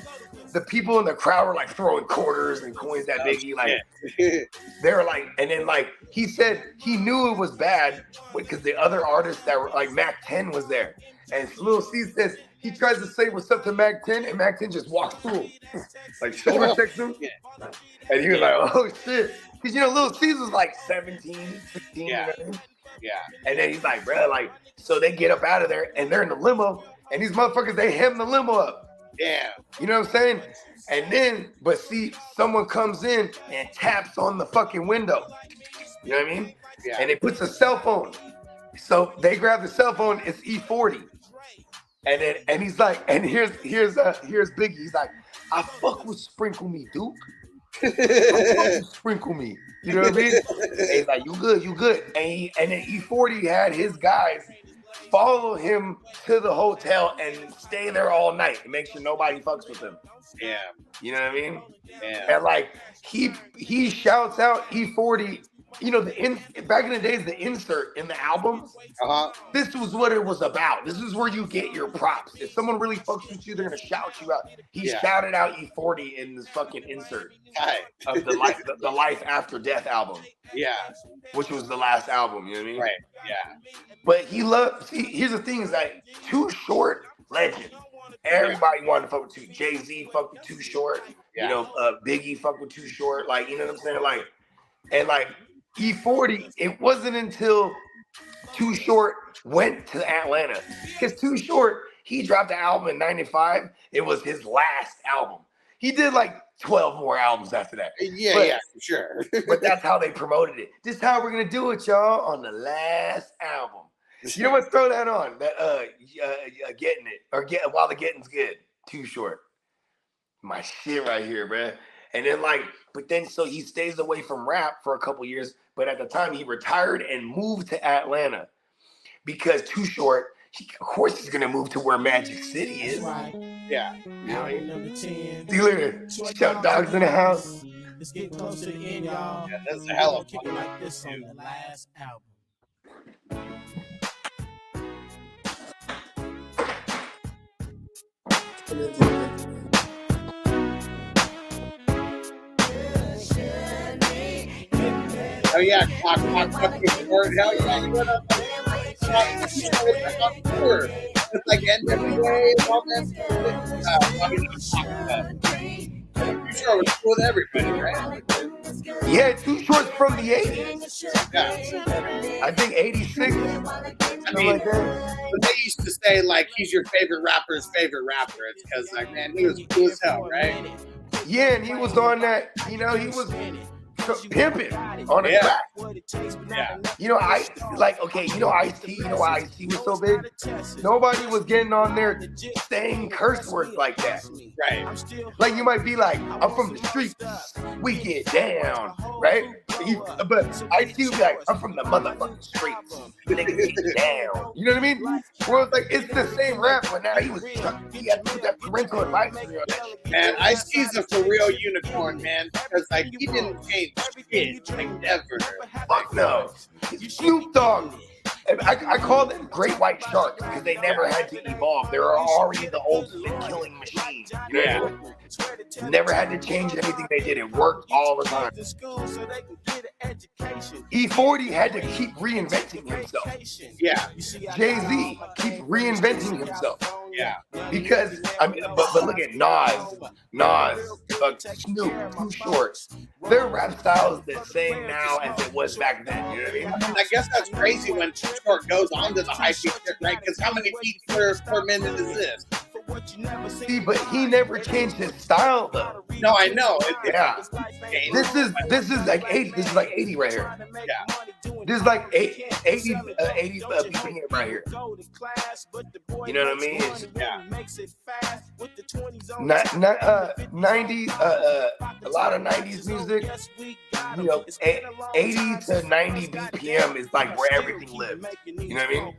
the people in the crowd were like throwing quarters and coins at Biggie, like they were like, and then like he said he knew it was bad because the other artists that were like Mac 10 was there, and Little C says he tries to say what's up to Mac 10, and Mac 10 just walks through him, like shoulder checks him, and he was like, oh shit. Because, you know, Little C's was like 17, 16. Yeah. You know? Yeah. And then he's like, bro, like, so they get up out of there and they're in the limo. And these motherfuckers, they hem the limo up. Yeah. You know what I'm saying? And then, but see, someone comes in and taps on the fucking window. You know what I mean? Yeah. And it puts a cell phone. So they grab the cell phone. It's E40. And then, and he's like, and here's Biggie. He's like, I fuck with Sprinkle Me, Duke. Sprinkle me, you know what I mean? And he's like, you good. And then E40 had his guys follow him to the hotel and stay there all night and make sure nobody fucks with him. Yeah. You know what I mean? Yeah. And like he shouts out E40. You know, back in the days, the insert in the albums, this was what it was about. This is where you get your props. If someone really fucks with you, they're gonna shout you out. He shouted out E40 in this fucking insert of the Life After Death album. Yeah. Which was the last album, you know what I mean? Right. Yeah. But he loved, see, here's the thing is like Too Short, legend. Everybody wanted to fuck with Too. Jay-Z fucked with Too Short. Yeah. You know, Biggie fucked with Too Short. Like, you know what I'm saying? Like, and like E40, it wasn't until Too Short went to Atlanta. Because Too Short, he dropped the album in 95. It was his last album. He did like 12 more albums after that. Yeah, for sure. But that's how they promoted it. This is how we're going to do it, y'all, on the last album. You know what? Throw that on. That Getting It. Or While the Getting's Good. Too Short. My shit right here, man. And then like, but then so he stays away from rap for a couple years. But at the time he retired and moved to Atlanta because Too Short, of course he's gonna move to where Magic City is. Yeah. You know what I mean? See you later. Shout dogs in the house. Let's get close to the end, y'all. Yeah, that's a hell of fun. Like this on the last album. Oh yeah, clock, fucking word. Hell yeah, what up? It's like NWA and all that. I mean, Too Short was cool with everybody, right? Yeah, Too Short's from the 80s. Yeah. I think 86. I mean, when they used to say like he's your favorite rapper's favorite rapper, it's because like, man, he was cool as hell, right? Yeah, and he was on that, you know, he was pimping on the track. Yeah. You know, you know Ice-T, you know why Ice-T was so big? Nobody was getting on there saying curse words like that. Right. Like you might be like, I'm from the streets, we get down, right? But Ice-T would be like, I'm from the motherfucking streets, niggas get down. You know what I mean? Well, it's like, it's the same rap, but now he had to put that parental advisory on that shit. Man, Ice-T's a for real unicorn, man, because like he didn't change shit, like never. Fuck no. Snoop Dogg. I call them great white sharks because they never had to evolve. They were already the ultimate killing machine. You know? Yeah. Never had to change anything they did. It worked all the time. E40 had to keep reinventing himself. Yeah. Jay-Z keep reinventing himself. Yeah. Because I mean, but look at Nas, Snoop, Too Short. Their rap style is the same now as it was back then. You know what I mean? I guess that's crazy when Too Short goes on to the high beat shit, right? Because how many beats per minute is this? See, but he never changed his style though. No, I know. Yeah. This is like 80. This is like 80 right here. Yeah. This is like 80 BPM right here. You know what I mean? It's, yeah. 90s, a lot of 90s music. You know, 80 to 90 BPM is like where everything lives. You know what I mean?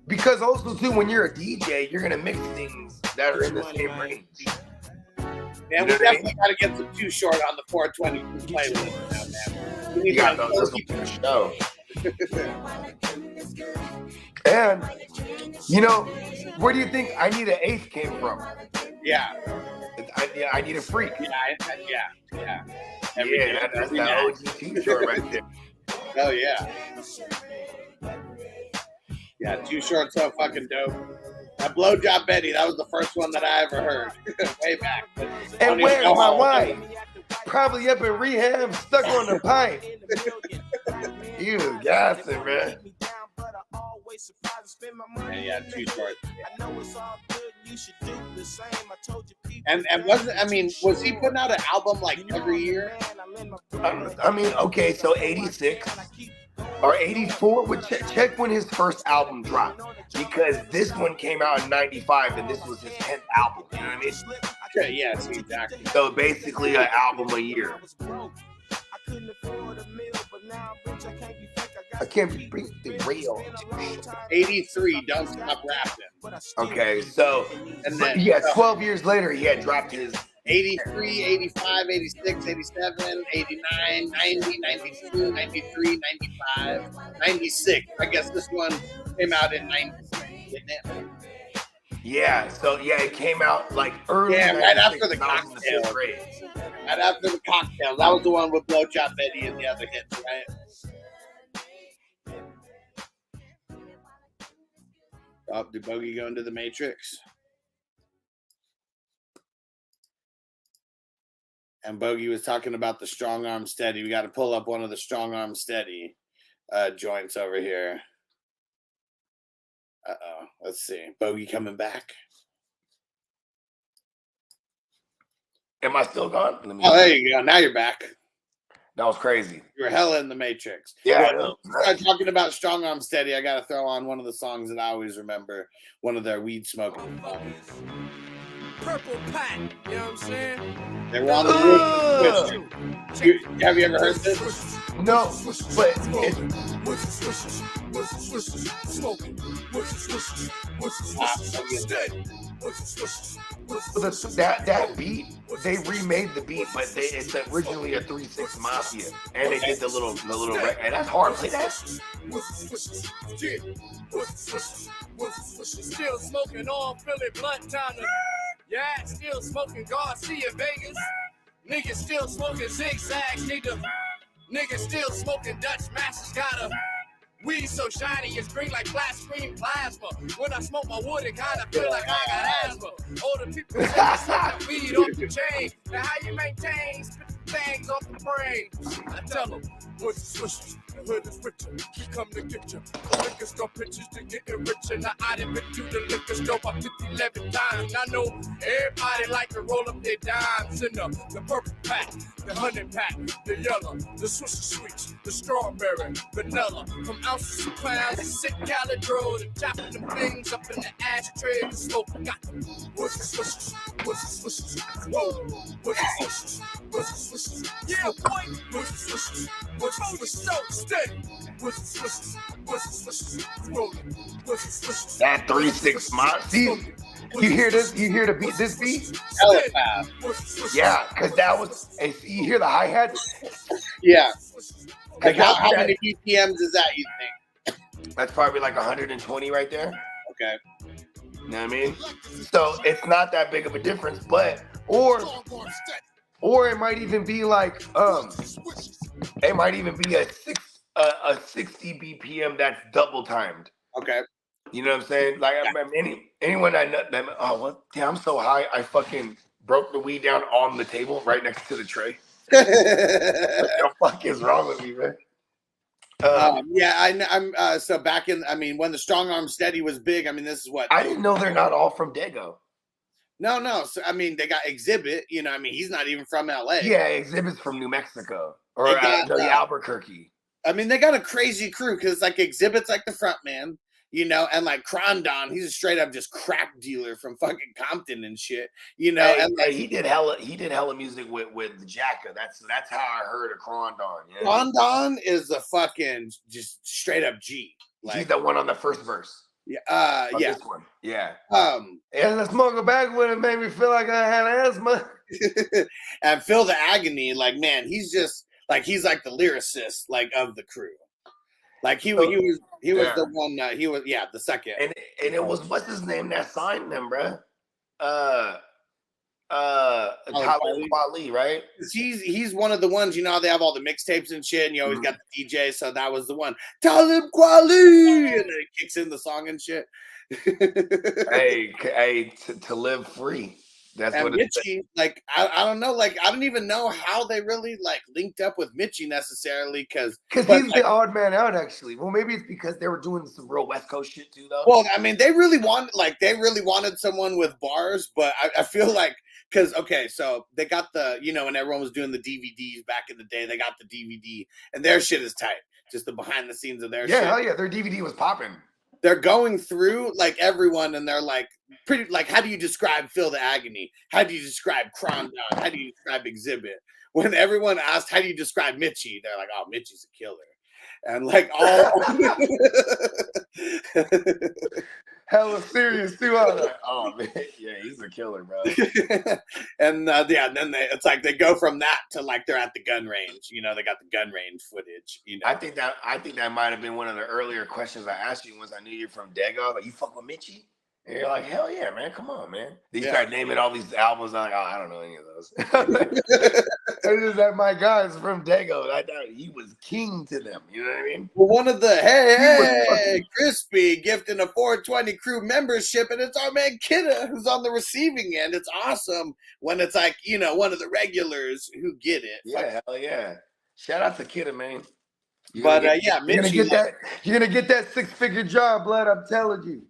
Because also too, when you're a DJ, you're gonna mix things that are in the same range. Yeah, You we know what I definitely got to get some Too Short on the 420 playlist now, man. We You need got some those Bogey- for the show. And you know, where do you think I Need an Eighth came from? Yeah, I Need a Freak. yeah. That's that OG Too Short right there. Oh yeah. Yeah, Too Short, so fucking dope. That Blowjob Betty, that was the first one that I ever heard. Way back. And where's my wife? Probably up in rehab, stuck on the pipe. He was gassing, man. Yeah, Too Short. And was he putting out an album like every year? I mean, okay, so 86 or 84, check when his first album dropped, because this one came out in 95 and this was his 10th album, you know what I mean? Okay, yes, exactly. So basically an album a year. I can't be real. 83, Don't Stop Rapping. Okay, so And then 12 years later he had dropped his 83, 85, 86, 87, 89, 90, 92, 93, 95, 96. I guess this one came out in 93, didn't it? Yeah, so it came out like early. Yeah, right after the 96, when I was in the fifth Cocktail. grade. Right after the Cocktail. That was the one with Blowjob Betty and the other hits, right? Oh, did Bogey go into the Matrix? And Bogey was talking about the Strong Arm Steady. We got to pull up one of the Strong Arm Steady joints over here. Uh-oh. Let's see. Bogey coming back. Am I still gone? There you go. Now you're back. That was crazy. You were hella in the Matrix. Yeah, I know. Talking about Strong Arm Steady, I got to throw on one of the songs that I always remember. One of their weed smoking songs. Purple pack, you know what I'm saying? They were on the roof. Have you ever heard this? No, but it's that beat, they remade the beat, but it's originally a 3-6 Mafia, and they did the little and that's hard. Play that. Still smoking on Philly blunt time. Yeah, still smoking Garcia Vegas. Niggas still smoking zigzags, niggas still smoking Dutch Masters. Got a weed so shiny it's green like flat screen plasma. When I smoke my wood, it kinda feel like I got asthma. Older people say you smoke that weed off the chain. Now how you maintain? Spit the things off the brain. I tell them, what's the swishers? The hood is richer. We come to get you. The liquor store pictures to getting richer. Now I done been to the liquor store about 11 times. I know everybody like to roll up their dimes in the purple pack, the honey pack, the yellow, the Swisher Sweets, the strawberry, vanilla. From ounces to pounds, the sick calidro, the chopping them things up in the ashtray, the smoke. Got them. What's the swishers? What's the swishers? Whoa. What's the swishers? What's the swishers? Yeah, boy. What's the swishers? What's the swishers? So steady. What's the swishers? What's the swishers? Rolling. What's the swishers? That 3-6 Mafia. See, you hear this? You hear the beat? This beat? Hella fast. Yeah, because that was. And you hear the hi hat? Yeah. Like how many BPMs is that, you think? That's probably like 120 right there. Okay. You know what I mean? So it's not that big of a difference, but or it might even be like it might even be a 60 BPM that's double timed. Okay. You know what I'm saying? Like anyone I know them. Oh, well, damn! I'm so high. I fucking broke the weed down on the table right next to the tray. What the fuck is wrong with me, man? I'm so back in. I mean, when the Strong Arm Steady was big. I mean, this is what I didn't know they're not all from Dago. No. So I mean, they got Exhibit. You know, I mean, he's not even from LA. Yeah, Exhibit's from New Mexico or Albuquerque. I mean, they got a crazy crew because like Exhibit's like the front man. You know, and like Crondon, he's a straight up just crack dealer from fucking Compton and shit. You know, Hey, and like, he did hella music with the Jacka. That's how I heard of Crondon. Yeah. Crondon is a fucking just straight up G. Like, He's the one on the first verse. Yeah, This one. Yeah. Um, And the smoke a bag when it made me feel like I had asthma. And Phil the Agony, like, man, he's just like he's like the lyricist like of the crew. Like he was the one. He was the second. And it was what's his name that signed them, bro? Talib Kweli, right? He's one of the ones, you know, they have all the mixtapes and shit, and you always got the DJ, so that was the one. Talib Kweli, and then it kicks in the song and shit. hey, to live free. That's and what Mitchie, like I don't know, like I don't even know how they really like linked up with Mitchie necessarily, because he's like, the odd man out, actually. Well, maybe it's because they were doing some real West Coast shit too, though. Well, I mean, they really wanted someone with bars, but I feel like because so they got the, you know, when everyone was doing the DVDs back in the day, they got the DVD and their shit is tight. Just the behind the scenes of their shit. Hell yeah, their DVD was popping. They're going through like everyone, and they're like pretty like, how do you describe Phil the Agony? How do you describe Cron Dog? How do you describe Exhibit? When everyone asked how do you describe Mitchie, they're like, oh, Mitchie's a killer. And like all hella serious too. I was like, oh man, yeah, he's a killer, bro. And then it's like they go from that to like they're at the gun range. You know, they got the gun range footage. You know, I think that might have been one of the earlier questions I asked you once I knew you're from Dago. Like, you fuck with Mitchie? And you're like, hell yeah, man, come on, man. They start naming all these albums. I'm like, oh, I don't know any of those. It's just that my guy's from Dago. I thought he was king to them. You know what I mean? Well, one of the hey, Crispy gifting a 420 crew membership, and it's our man Kidda who's on the receiving end. It's awesome when it's like, you know, one of the regulars who get it. Yeah, hell yeah. Shout out to Kidda, man. You're gonna get that 6-figure job, blood. I'm telling you.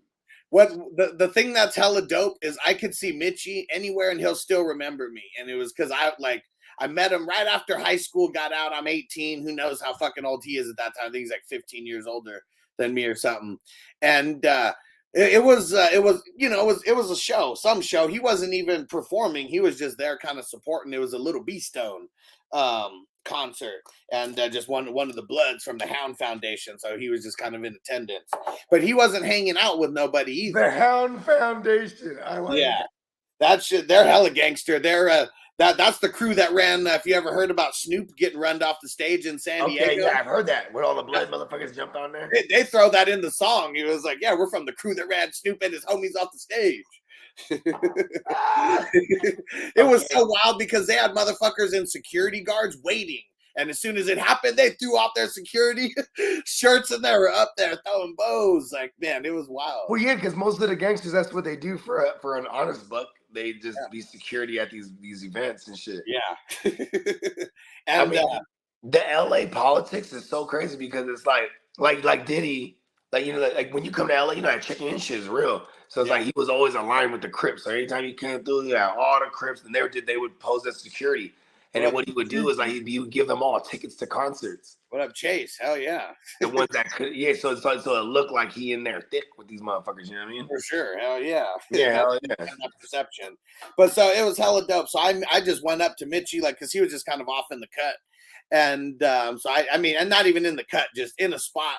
What the thing that's hella dope is I could see Mitchie anywhere and he'll still remember me. And it was because I met him right after high school, got out. I'm 18. Who knows how fucking old he is at that time? I think he's like 15 years older than me or something. And it was a show, some show. He wasn't even performing. He was just there kind of supporting. It was a Little B-Stone concert, and just one of the Bloods from the Hound Foundation, so he was just kind of in attendance, but he wasn't hanging out with nobody either. The Hound Foundation, I like that shit. They're hella gangster. They're that's the crew that ran. If you ever heard about Snoop getting run off the stage in San Diego, yeah, I've heard that. When all the Blood motherfuckers jumped on there, they throw that in the song. He was like, "Yeah, we're from the crew that ran Snoop and his homies off the stage." It was so wild because they had motherfuckers and security guards waiting, and as soon as it happened, they threw off their security shirts and they were up there throwing bows. Like, man, it was wild. Well, yeah, because most of the gangsters, that's what they do for an honest buck. They just be security at these events and shit. Yeah. And I mean, the LA politics is so crazy because it's like Diddy, like, you know, like when you come to LA, you know, that checking in shit is real. So it's like he was always aligned with the Crips. So anytime he came through, you had all the Crips, and they would pose as security. And then what he would do is like he would give them all tickets to concerts. What up, Chase? Hell yeah. The ones that could, so it looked like he in there thick with these motherfuckers. You know what I mean? For sure. Hell yeah. Yeah, hell yeah. That perception. But so it was hella dope. So I just went up to Mitchie, like, because he was just kind of off in the cut. And so I mean, and not even in the cut, just in a spot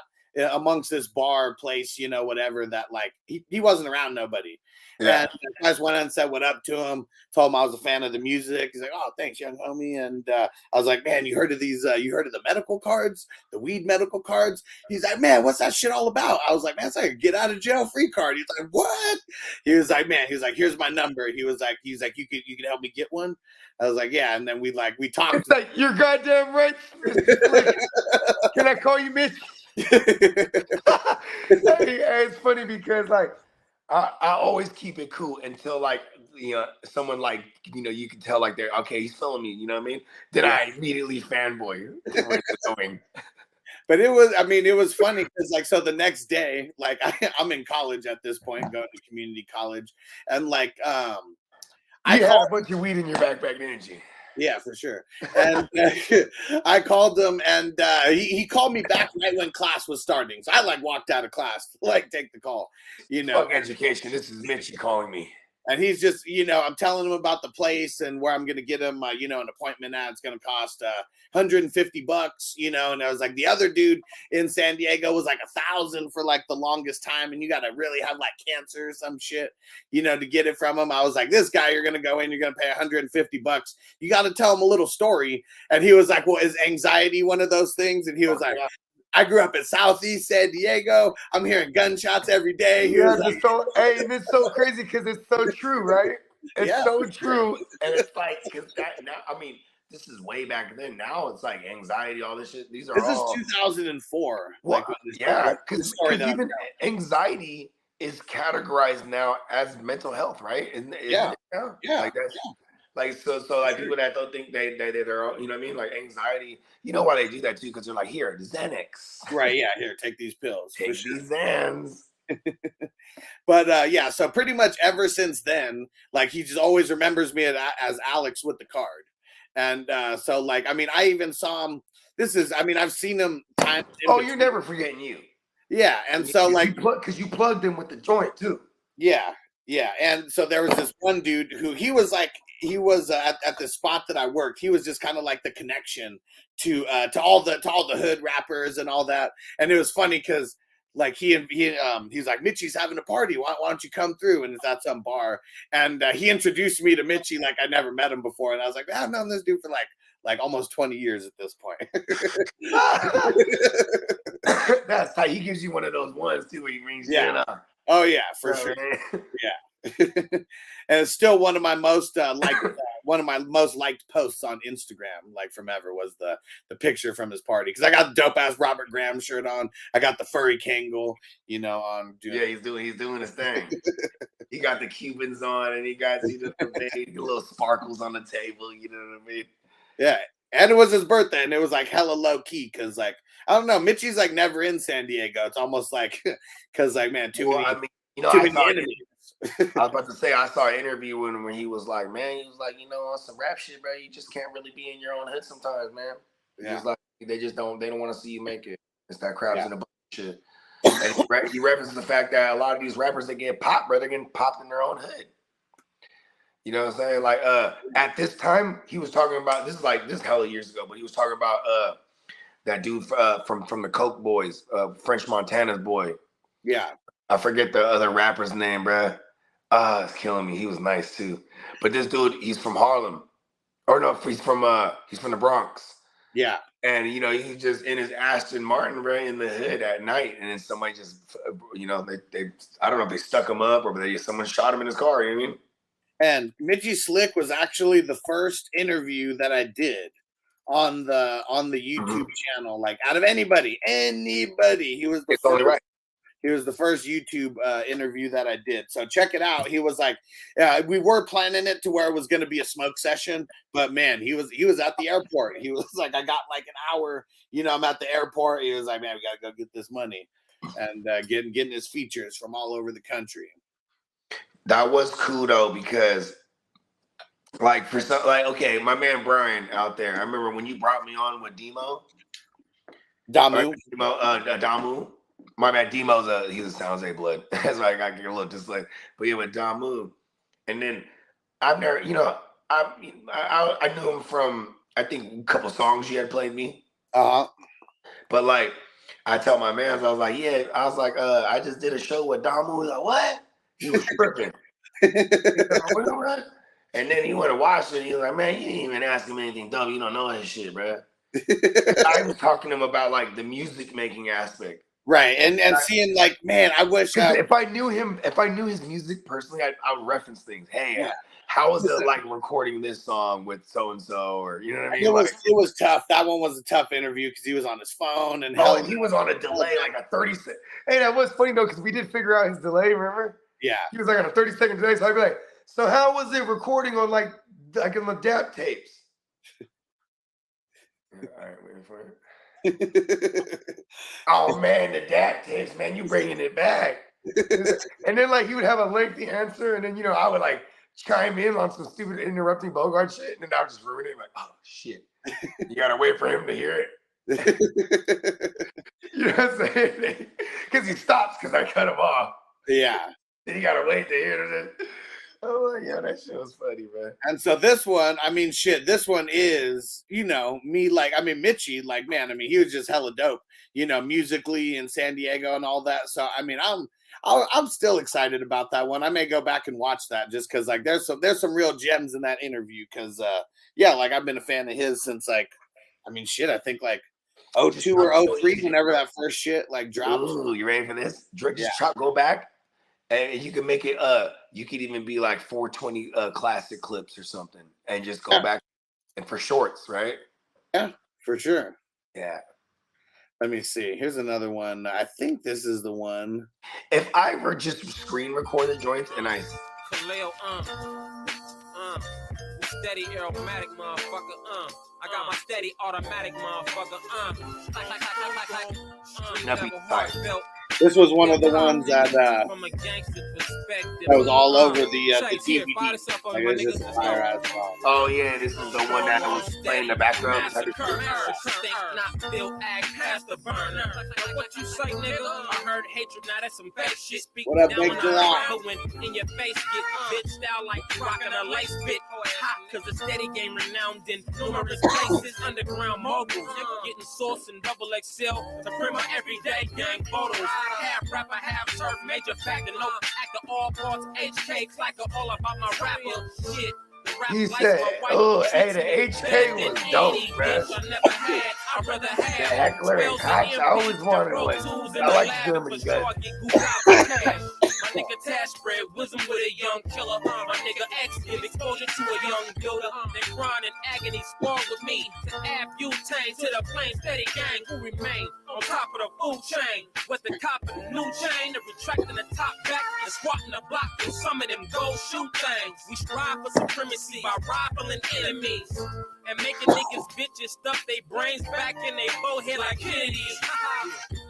amongst this bar place, you know, whatever, that like he wasn't around nobody. Yeah. And the guys went and said what up to him, told him I was a fan of the music. He's like, oh, thanks, young homie. And I was like, man, you heard of the medical cards, the weed medical cards? He's like, man, what's that shit all about? I was like, man, it's like a get out of jail free card. He's like, what? He was like, man, here's my number. He was like, you can help me get one? I was like, yeah. And then we talked. It's like, you're goddamn right. Can I call you Mitch? It's funny because like I always keep it cool until like, you know, someone like, you know, you can tell like they're okay, he's feeling me, you know what I mean? Then I immediately fanboy. But it was funny because like, so the next day, like I'm in college at this point, going to community college, and like I had a bunch of weed in your backpack, didn't you? Yeah, for sure. And I called him, and he called me back right when class was starting. So I like walked out of class to like take the call, you know. Fuck education. This is Mitchie calling me. And he's just, I'm telling him about the place and where I'm going to get him, an appointment at. It's going to cost $150, and I was like, the other dude in San Diego was like $1,000 for like the longest time. And you got to really have like cancer or some shit, to get it from him. I was like, this guy, you're going to go in, you're going to pay $150. You got to tell him a little story. And he was like, well, is anxiety one of those things? And he was like, I grew up in Southeast San Diego. I'm hearing gunshots every day. He was like, and it's so crazy because it's so true, right? It's so true. And it's like, because that now, I mean, this is way back then. Now it's like anxiety, all this shit. This is 2004. Well, because even anxiety is categorized now as mental health, right? Yeah. Like that's, like so like people that don't think they're you know what I mean? Like anxiety, you know why they do that too? Because they're like, here, Xanax. Right, yeah, here, take these pills. Take these Xans. But so pretty much ever since then, like he just always remembers me as Alex with the card. And so like, I mean, I even saw him. I've seen him times. Oh, you're never forgetting you. Yeah, and so like, because you plugged him with the joint too. Yeah. And so there was this one dude who he was at the spot that I worked. He was just kind of like the connection to all the hood rappers and all that. And it was funny because like he's like, Mitchie's having a party. Why don't you come through? And it's at some bar. And he introduced me to Mitchie like I never met him before. And I was like, I've known this dude for like almost 20 years at this point. That's tight. He gives you one of those ones too where he rings you up. Oh yeah, for sure. Yeah. And it's still one of my most liked posts on Instagram, like from ever, was the picture from his party. Because I got the dope ass Robert Graham shirt on. I got the furry Kangol, on. He's doing his thing. He got the Cubans on, and he got the little sparkles on the table. You know what I mean? Yeah. And it was his birthday, and it was like hella low key because like I don't know, Mitchie's like never in San Diego. It's almost like because like man, too many enemies. I was about to say I saw an interview when he was like, man, he was like, on some rap shit, bro. You just can't really be in your own hood sometimes, man. Yeah. He's like they don't want to see you make it. It's that crabs in the bucket shit. And he references the fact that a lot of these rappers that get popped, bro, they're getting popped in their own hood. You know what I'm saying? Like at this time, he was talking about this is hella years ago, but he was talking about that dude from the Coke Boys, French Montana's boy. Yeah. I forget the other rapper's name, bro. It's killing me. He was nice too. But this dude, he's from Harlem. Or no, he's from the Bronx. Yeah. And he's just in his Aston Martin, bro, in the hood at night, and then somebody just they I don't know if they stuck him up or someone shot him in his car, you know what I mean? And Mitchie Slick was actually the first interview that I did on the YouTube channel. Like out of anybody, he was the first. Right. He was the first YouTube interview that I did. So check it out. He was like, we were planning it to where it was going to be a smoke session, but man, he was at the airport. He was like, I got like an hour. I'm at the airport. He was like, man, we got to go get this money, and getting his features from all over the country. That was cool though, because okay, my man Brian out there. I remember when you brought me on with Damu. My man Demo's he's a San Jose blood. That's why I got a little just like, but yeah, with Damu. And then I've never, I knew him from I think a couple songs you had played me. But like I tell my man, I was like, I just did a show with Damu. He's like, what? He was tripping. And then he went to watch it. He was like, man, you didn't even ask him anything dumb. You don't know his shit, bro. I was talking to him about like the music making aspect. Right. And seeing like, man, I wish if I knew his music personally, I would reference things. Hey, how was it like recording this song with so and so, or you know what I mean? It was tough. That one was a tough interview because he was on his phone and he was on a delay, like a 30-second. Hey, that was funny though, because we did figure out his delay, remember? Yeah. He was like on a 30-second delay. So I'd be like, so how was it recording on like on the DAP tapes? All right, waiting for it. Oh man, the DAP tapes, man, you bringing it back. And then like he would have a lengthy answer, and then I would like chime in on some stupid interrupting Bogard shit, and then I would just ruin it. Like, oh shit, you gotta wait for him to hear it. You know what I'm saying? Because he stops because I cut him off. Yeah. Then you gotta wait to hear it. Oh yeah, that shit was funny, man. And so this one, I mean, shit, this one is, you know, me like, I mean, Mitchie, like, man, I mean, he was just hella dope, you know, musically in San Diego and all that. So, I mean, I'm still excited about that one. I may go back and watch that just because, like, there's some real gems in that interview. Because, yeah, like, I've been a fan of his since, like, I mean, shit, I think like 02 or 03, whenever that first shit like dropped. Ooh, you ready for this? Drake just go back. And you can make it you could even be like 420 classic clips or something and just go back and for shorts, right? Yeah, for sure. Yeah. Let me see. Here's another one. I think this is the one. If I were just screen recorded joints and I steady aromatic motherfucker, I got my steady automatic motherfucker, This was one of the ones that was all over the DVD. Like, it was just a fire ass song. Oh yeah, this is the one that was playing in the background. What you say, nigga? I heard hatred, now that's some fake shit. What up, Big Glock? But when in your face get bitched out like rockin' a lace bit. Hot, cause the steady game renowned in numerous places. Underground moguls, getting sauce and double XL. The primer everyday gang photos. Half rapper, half surf, major factor. No actor, all parts, HK, clacker, all about my rapper. Shit. He said, oh, hey, the HK was dope, bro. The heckler and Cox, I always wanted one. I like German guys. My nigga Tash spread wisdom with a young killer. My nigga X give exposure to a young builder. They grind in agony, squad with me. To add butane to the plain steady gang who remain on top of the food chain. With the cop and the new chain, the retracting the top back, and squatting the block with some of them gold shoe things. We strive for supremacy by rivaling enemies. And making niggas bitches stuff they brains back in they forehead like Kennedys.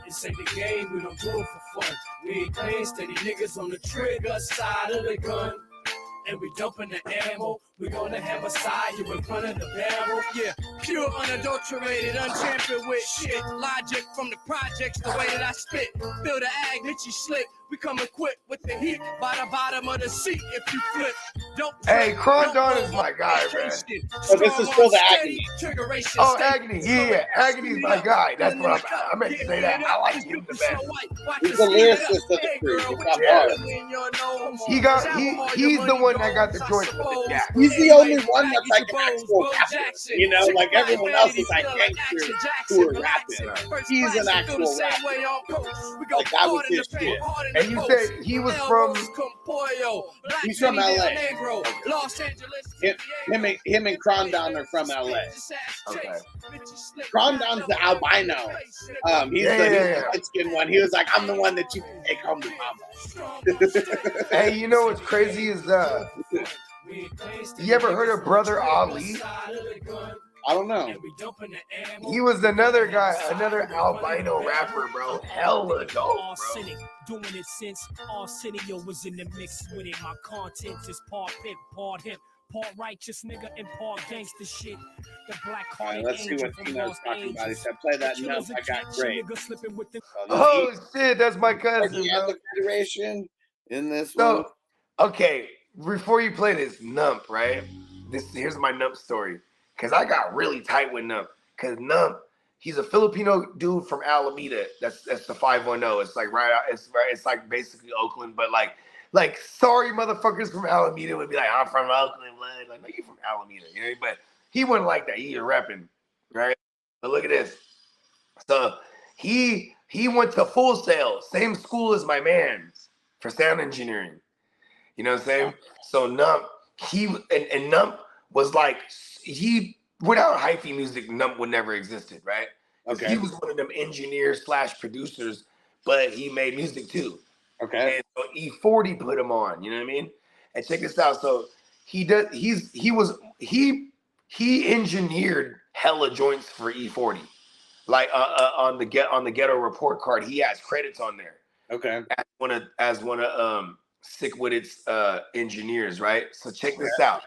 This ain't the game, we don't do it for fun. We ain't playing steady niggas on the trigger side of the gun. And we dumping the ammo. We gonna have a side here in front of the barrel. Yeah, pure, unadulterated, unchampered with shit. Logic from the projects, the way that I spit. Feel the ag, Mitchie slick. We come equipped with the heat by the bottom of the seat. If you flip, don't. Hey, Crondon is my guy, man. So this is still the Agony. Oh, Agony, yeah, Agony's my guy. That's what I meant to say that. I like him the best. He's the lyricist of the crew. He's the one that got the joint with the gap. He's the only one that's like an actual rapper. You know, like everyone else is like gangsters who are rapping. He's an actual rapper. Like that was his shit. And you said he was from? He's from LA. Him and Crondon are from LA. Okay. Crondon's the albino. He's the light-skinned one. He was like, I'm the one that you can take home to mama. Hey, you know what's crazy is you ever heard of Brother Ali? I don't know. He was another guy, another albino rapper, bro. Hella dope, bro. Doing it since Arsenio was in the mix with it. My content is part pimp, part hip, part righteous nigga, and part gangster shit. The black card. Right, let's see what Tino's talking about. He said, play that note. I got great. Oh, shit, that's my cousin, bro. The Federation in this one. Okay, before you play this, Nump, right? Here's my Nump story. Because I got really tight with Nump. Because Nump, he's a Filipino dude from Alameda. That's the 510. It's like it's like basically Oakland, but like sorry motherfuckers from Alameda would be like, I'm from Oakland, blood. Like, no, you from Alameda, you know? But he wasn't like that. He was repping, right? But look at this. So he went to Full Sail, same school as my man's for sound engineering. You know what I'm saying? So Nump, and Nump was like, without hyphy music, Nump would never existed, right? Okay. He was one of them engineers / producers, but he made music too. Okay. And so E40 put him on, you know what I mean? And check this out. So he engineered hella joints for E40. Like on the Ghetto Report card, he has credits on there. Okay. As one of Sick Wited's engineers, right? So check this out.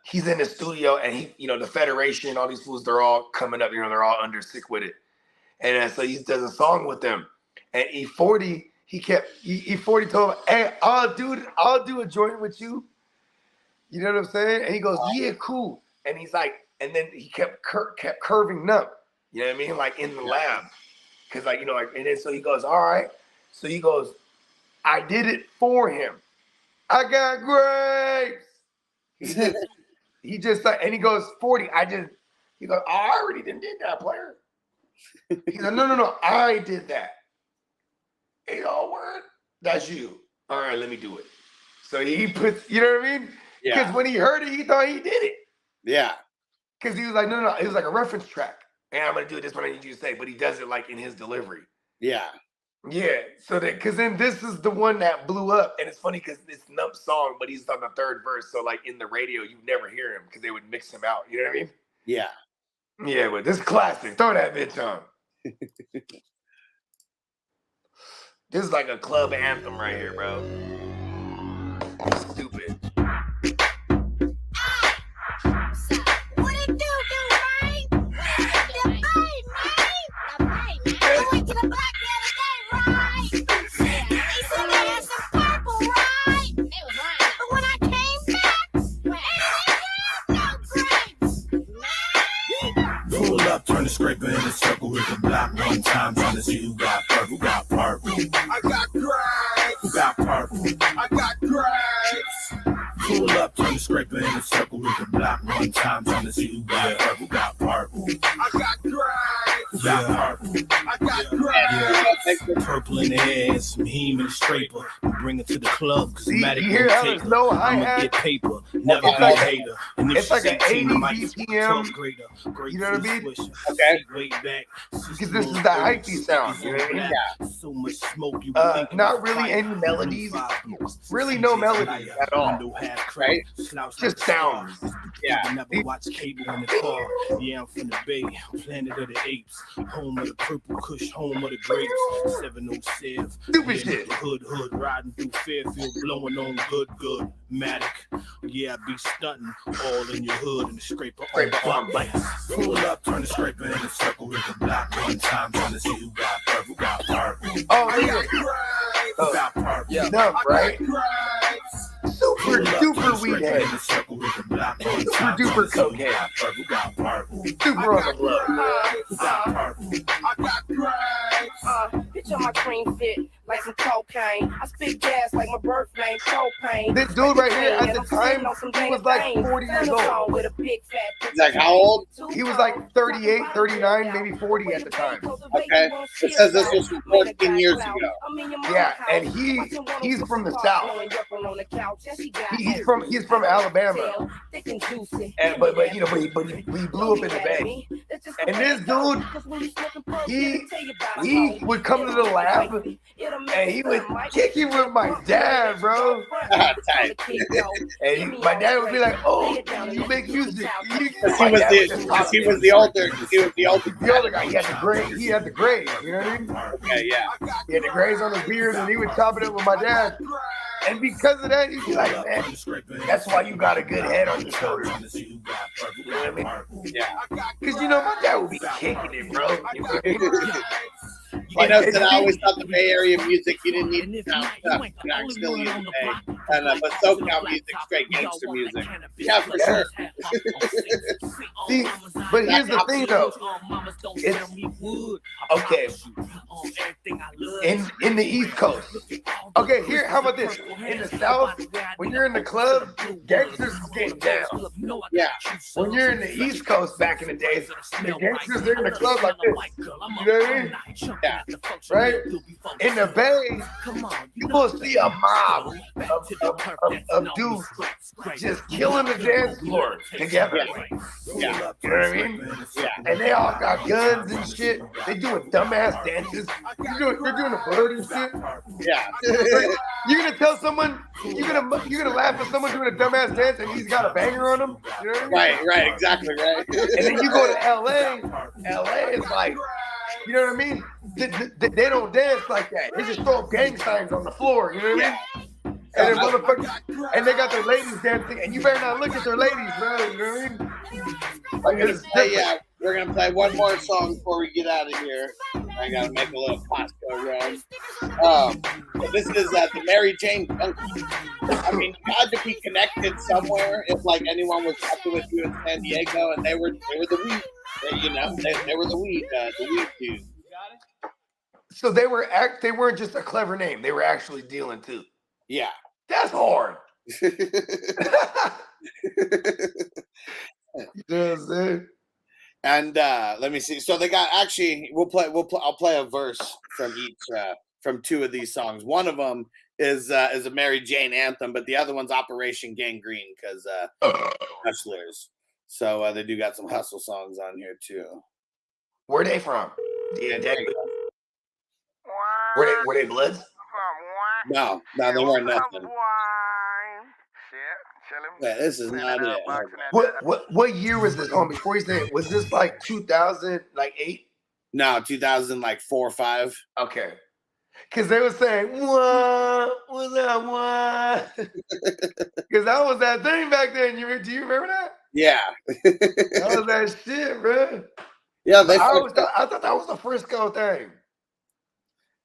He's in the studio, and the Federation, all these fools, they're all coming up. They're all under Sick With It, and so he does a song with them. And E40, he 40 told him, hey, I'll do a joint with you. You know what I'm saying? And he goes, yeah, cool. And he's like, and then he kept curving numb. You know what I mean? Like in the lab. Cause like, you know, like, and then so he goes, all right. So he goes, I did it for him. I got grapes. He just like, and he goes, 40. He goes, oh, I already did that, player. He's like, no, I did that. Hey, oh, word, that's you. All right, let me do it. So he puts, you know what I mean? Yeah. Because when he heard it, he thought he did it. Yeah. Because he was like, no, it was like a reference track. And I'm gonna do this what I need you to say, but he does it like in his delivery. Yeah. Yeah. So that because then this is the one that blew up, and it's funny because it's Nump's song, but he's on the third verse. So like in the radio, you never hear him because they would mix him out. You know what I mean? Yeah. Yeah, but this classic. Throw that bitch on. This is like a club anthem right here, bro. Stupid. What it do, right? The bay, man. I went to the block the other day, right? They said they had some purple, right? It was right. But when I came back, they had no grapes. Pull up, turn the scraper in a circle with the block one time, trying to see who got purple. Who got purple? I got grapes. Who got purple? I got grapes. Pull up, turn the scraper in a circle with the block one time, trying to see who got purple. Who got purple? I got grapes. Who got purple? I got grapes. Purple in the air, some heme in the scraper. We bring it to the club, cause See, Matic you hear won't how take there's no her. I'ma hi-hat? get paper, never It's be like a hater. And if it's like she's an 18, I 80 might just BPM. greater. Great You know what I mean? Swisher. Okay. Way back. Because this is the hypey sound. You know what I mean? Yeah. So much smoke, you Not really any melodies. Really no melodies at all. Right? Just sounds. Yeah. Never watch cable in the car. Yeah, I'm from the Bay, planet of the apes, home of the purple kush, home of the grapes. 707. Stupid shit. Hood, riding through Fairfield, blowing on good, Matic. Yeah, I be stunting all in your hood and the scraper on bites. Pull up, turn the scraper in a circle with the block one time, trying to see who got purple. Who got purple? Oh, I yeah. got grapes. Who got purple? Yeah. Numb, right? Grapes. Super duper weed head. Super duper cocaine. Super on the blood. I got grapes. Bitch on my cream fit like some cocaine. I spit gas like my birth name, propane. This dude right here at the time, he was like 40 years old. With a big fat He's like, how old? He was like 38, 39, maybe 40 at the time. Okay. It says this was from 14 years ago. Yeah, and he's from the South. He's from Alabama. And but you know, but he blew up in the Bay. And this dude, he would come to the lab and he would kick it with my dad, bro. And my dad would be like, "Oh, you make music." He was the older guy. He had the grades. You know what I mean? Okay, yeah. He had the grades on his beard, and he would chop it up with my dad. And because of that, he'd be like, "Man, that's why you got a good head on your shoulders." You know what I mean? Yeah. Because you know my dad would be kicking it, bro. You know what I mean? You know, that I always thought the Bay Area music, you didn't need to sound tough. You know, still use the Bay. But SoCal music, straight gangster music. Yeah, for sure. See, but here's the thing, though. It's, okay. In the East Coast. Okay, here, how about this? In the South, when you're in the club, gangsters get down. Yeah. When you're in the East Coast back in the days, the gangsters, they're in the club like this. You know what I mean? Yeah. Right? In the Bay, you will see a mob of dudes just killing the dance floor together. Yeah. You know what I mean? Yeah. And they all got guns and shit. They doing dumbass dances. You're doing a bird and shit. Yeah. You're gonna tell someone, you're gonna laugh at someone doing a dumbass dance and he's got a banger on him. You know what I mean? Right, exactly, right. And then you go to LA. LA is like, you know what I mean? They don't dance like that. They just throw up gang signs on the floor. You know what I mean? And then motherfuckers, and they got their ladies dancing, and you better not look at their ladies, bro. You know what I mean? Like, Yeah, we're gonna play one more song before we get out of here. All I gotta make a little Costco run. So this is the Mary Jane Junkie. I mean, you had to be connected somewhere if like anyone was talking with you in San Diego, and they were the weed. They were the weed dudes. So they weren't just a clever name. They were actually dealing too. Yeah. That's hard. You know what I'm saying? And let me see. So they got actually. I'll play a verse from each from two of these songs. One of them is a Mary Jane anthem, but the other one's Operation Gangrene because hustlers. So they do got some hustle songs on here too. Where are they from? Were they Bloods? No, they weren't nothing. Yeah, this is not it. What year was this on? Before you say it, was this like 2008? No, 2004 or 5. Okay. Because they were saying, what was that one? Because that was that thing back then. Do you remember that? Yeah. That was that shit, bro. Yeah, I thought that was the Frisco thing.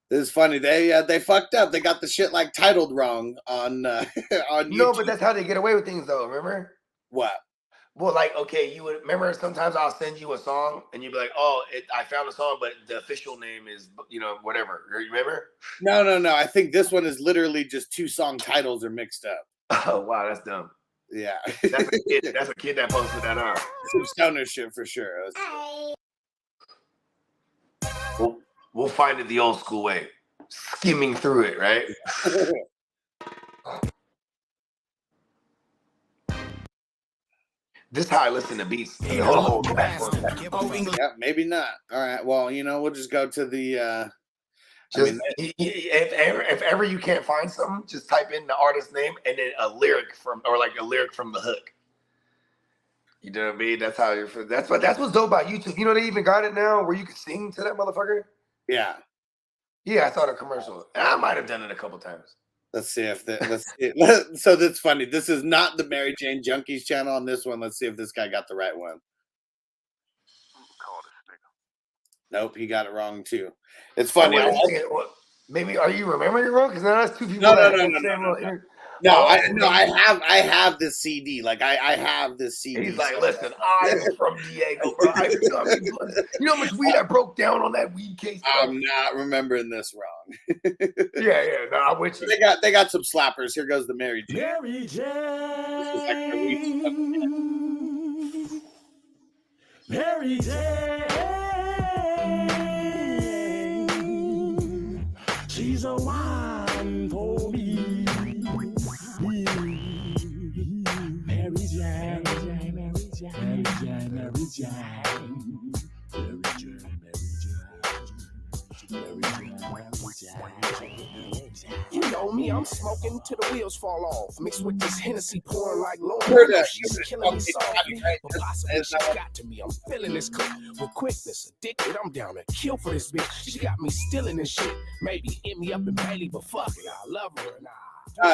This is funny. They fucked up. They got the shit like titled wrong on YouTube. No, but that's how they get away with things, though. Remember? What? Well, like, okay, you would remember sometimes I'll send you a song and you'd be like, oh, I found a song, but the official name is, whatever. You remember? No. I think this one is literally just 2 song titles are mixed up. Oh, wow, that's dumb. Yeah. That's a kid that posted that on. Some stoner shit for sure. We'll find it the old school way. Skimming through it, right? This is how I listen to beats. Yeah, maybe not. All right. Well, we'll just go to the. If ever you can't find something, just type in the artist's name and then a lyric from the hook. You know what I mean? That's how that's what's dope about YouTube. They even got it now where you can sing to that motherfucker. Yeah. Yeah, I saw the commercial. I might have done it a couple times. Let's see if so that's funny. This is not the Mary Jane Junkies channel on this one. Let's see if this guy got the right one. Nope, he got it wrong too. It's funny. Maybe are you remembering it wrong? Because now that's 2 people. No, I have this CD. Like I have this CD. He's like, listen, I'm from Diego, bro. You know how much weed I broke down on that weed case? Bro? I'm not remembering this wrong. Yeah, no, I'm with you. They got some slappers. Here goes the Mary Jane. Mary Jane. Mary Jane. She's a wine for me. Mary Jane, Mary Jane, Mary Jane, Mary Jane, You know me, I'm smoking till the wheels fall off. Mixed with this Hennessy pouring like Lord. She's killing me softly, but possibly she got to me. I'm feeling this clip with quickness, addicted. I'm down to kill for this bitch. She got me stealing this shit. Maybe hit me up in Bailey, but fuck it, I love her and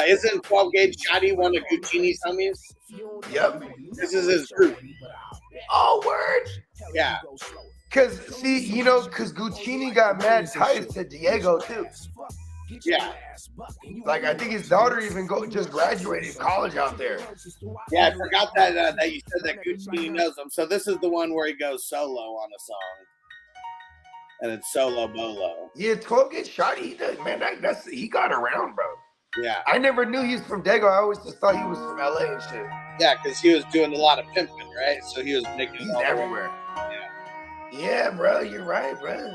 isn't 12 Gauge Shotty one of Guccini's homies? Yep. This is his group. Oh, word. Yeah. Because, because Guccini got mad ties to Diego, too. Yeah. Like, I think his daughter even just graduated college out there. Yeah, I forgot that you said that Guccini knows him. So this is the one where he goes solo on a song. And it's Solo Bolo. Yeah, 12 Gauge Shotty, he does, man, he got around, bro. Yeah. I never knew he was from Dago. I always just thought he was from LA and shit. Yeah, because he was doing a lot of pimping, right? So he was making He's everywhere. Yeah, bro, you're right, bro.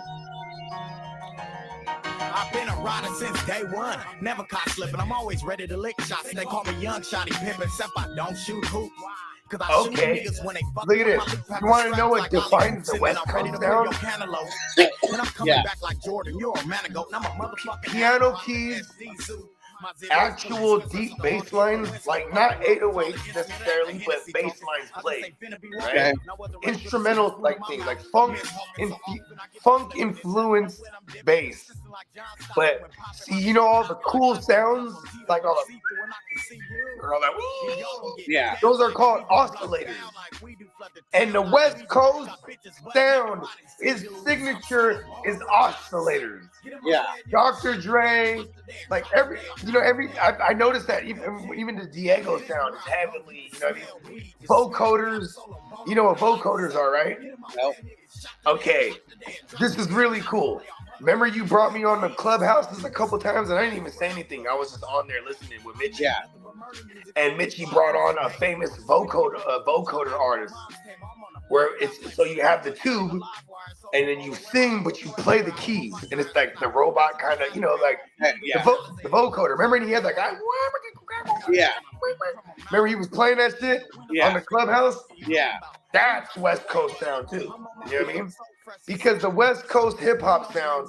I've been a rider since day one. Never caught slipping. I'm always ready to lick shots. They call me Young Shotty Pimpin', except I don't shoot hoop. Okay. Look at this. You want to know what defines the West Coast sound? Yeah. Back like Jordan. You're a man ago. I'm a motherfucking piano keys, actual deep bass lines, like not 808s necessarily, but bass lines played. Right? Instrumental like things, like funk influenced bass. But see, all the cool sounds, like all that, yeah. Those are called oscillators. And the West Coast sound, his signature is oscillators. Yeah. Dr. Dre, like I noticed that even the Diego sound is heavily, you know what I mean? Vocoders, you know what vocoders are, right? Nope. Okay, this is really cool. Remember you brought me on the Clubhouse a couple times and I didn't even say anything. I was just on there listening with Mitchie. Yeah. And Mitchie brought on a famous vocoder artist where it's so you have the tube and then you sing but you play the keys and it's like the robot kind of, you know, like the vocoder. Remember he had like yeah. Remember he was playing that shit on the Clubhouse? Yeah. That's West Coast sound too. You know what I mean? Because the West Coast hip hop sound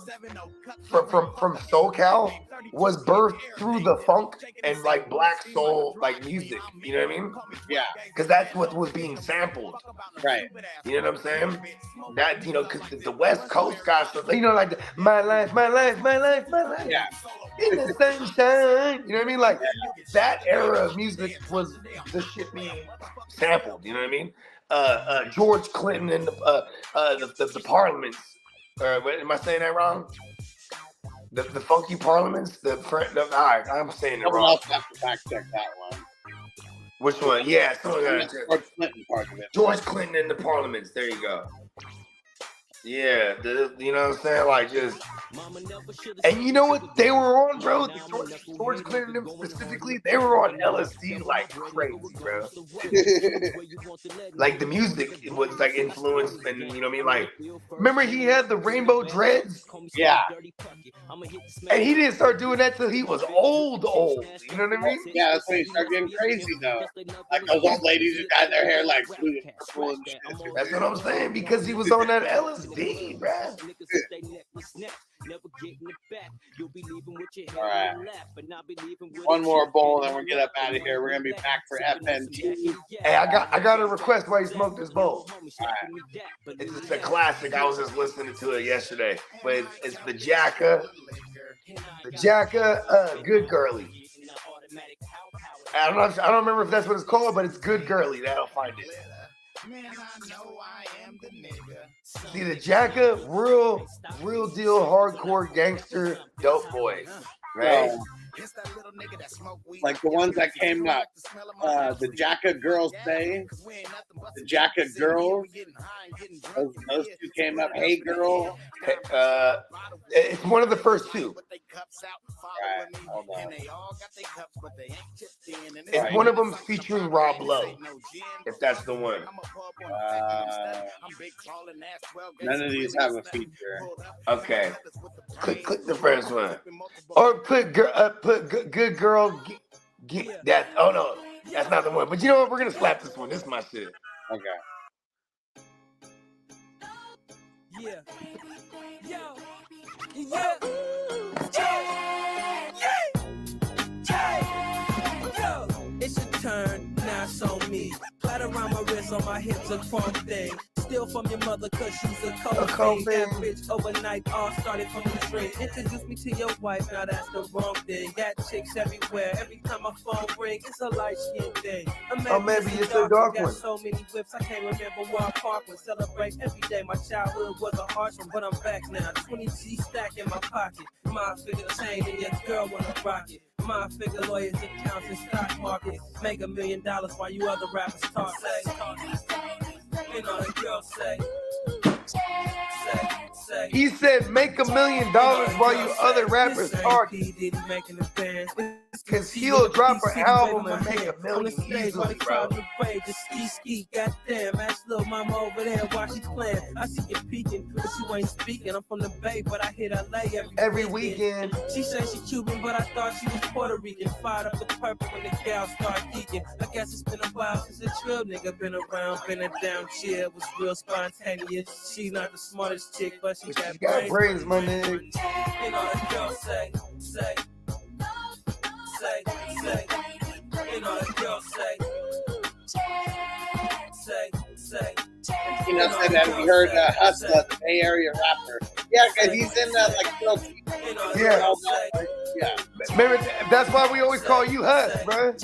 from SoCal was birthed through the funk and like black soul like music. You know what I mean? Yeah. Because that's what was being sampled. Right. You know what I'm saying? That, you know, because the West Coast guys, you know, like my life. Yeah. In the sunshine. You know what I mean? Like that era of music was the shit being sampled. You know what I mean? George Clinton and the parliaments. Am I saying that wrong? The funky parliaments. I'm saying it wrong. I'll have to fact check that one. Which one? Yeah, George Clinton part of it. George Clinton and the parliaments. There you go. Yeah, you know what I'm saying? Like just, and you know what they were on, bro? George Clinton specifically, they were on LSD like crazy, bro. Like the music, it was like influenced, and you know what I mean? Like, remember he had the rainbow dreads? Yeah. And he didn't start doing that till he was old. You know what I mean? Yeah, that's when he started getting crazy though. Like those old ladies who got their hair like blue and purple and shit. That's what I'm saying, because he was on that LSD, bro. All right. One more bowl, and we'll get up out of here. We're gonna be back for FNT. Hey, I got a request while you smoke this bowl. All right. It's just a classic. I was just listening to it yesterday, but it's the Jacka, Good Girly. I don't remember if that's what it's called, but it's Good Girly. That'll find it. See, the Jacka, real deal, hardcore gangster, dope boy, right? Like the ones that came up, the Jacka Girls Say, the Jacka Girls, those two came up. Hey Girl. It's one of the first two. Right, hold on. It's one of them featuring Rob Lowe, if that's the one. None of these have a feature. Okay, click the first one, or put good girl. That no, that's not the one. But you know what? We're gonna slap this one. This is my shit. Okay. Yeah. It's your turn, now it's on me. Flat around my wrist, on my hips, a chrome thing. Steal from your mother, cause she's a cold thing. That bitch overnight, all started from the string. Introduce me to your wife, now that's the wrong thing. Got chicks everywhere, every time my phone ring, it's a light skin thing. Maybe it's a dark one. Got so many whips, I can't remember where I park when. Celebrate every day, my childhood was a harsh one, but I'm back now. 20 G stack in my pocket. My figure chain and your girl wanna rock it. My figure lawyers, accounts, and stock market. Make $1 million while you other rappers talk. You know the girls say. He said, "Make $1 million while you other rappers talk." Cause he'll drop an album and make $1 million easily, bro. Goddamn, ask little mama over there while she playing. I see you peeking, but you ain't speaking. I'm from the Bay, but I hit LA every weekend. She said she Cuban, but I thought she was Puerto Rican. Fired up the purple when the gal start geeking. I guess it's been a while since a trill nigga been around, been a down chill, was real spontaneous. She's not the smartest chick, but she got brains, my nigga. You know the girl say. You know the girl say. You know, said that we heard Hustler, the Bay Area rapper. Yeah, cause he's in like girls. Yeah. Yeah. Remember, that's why we always call you Hus, bro.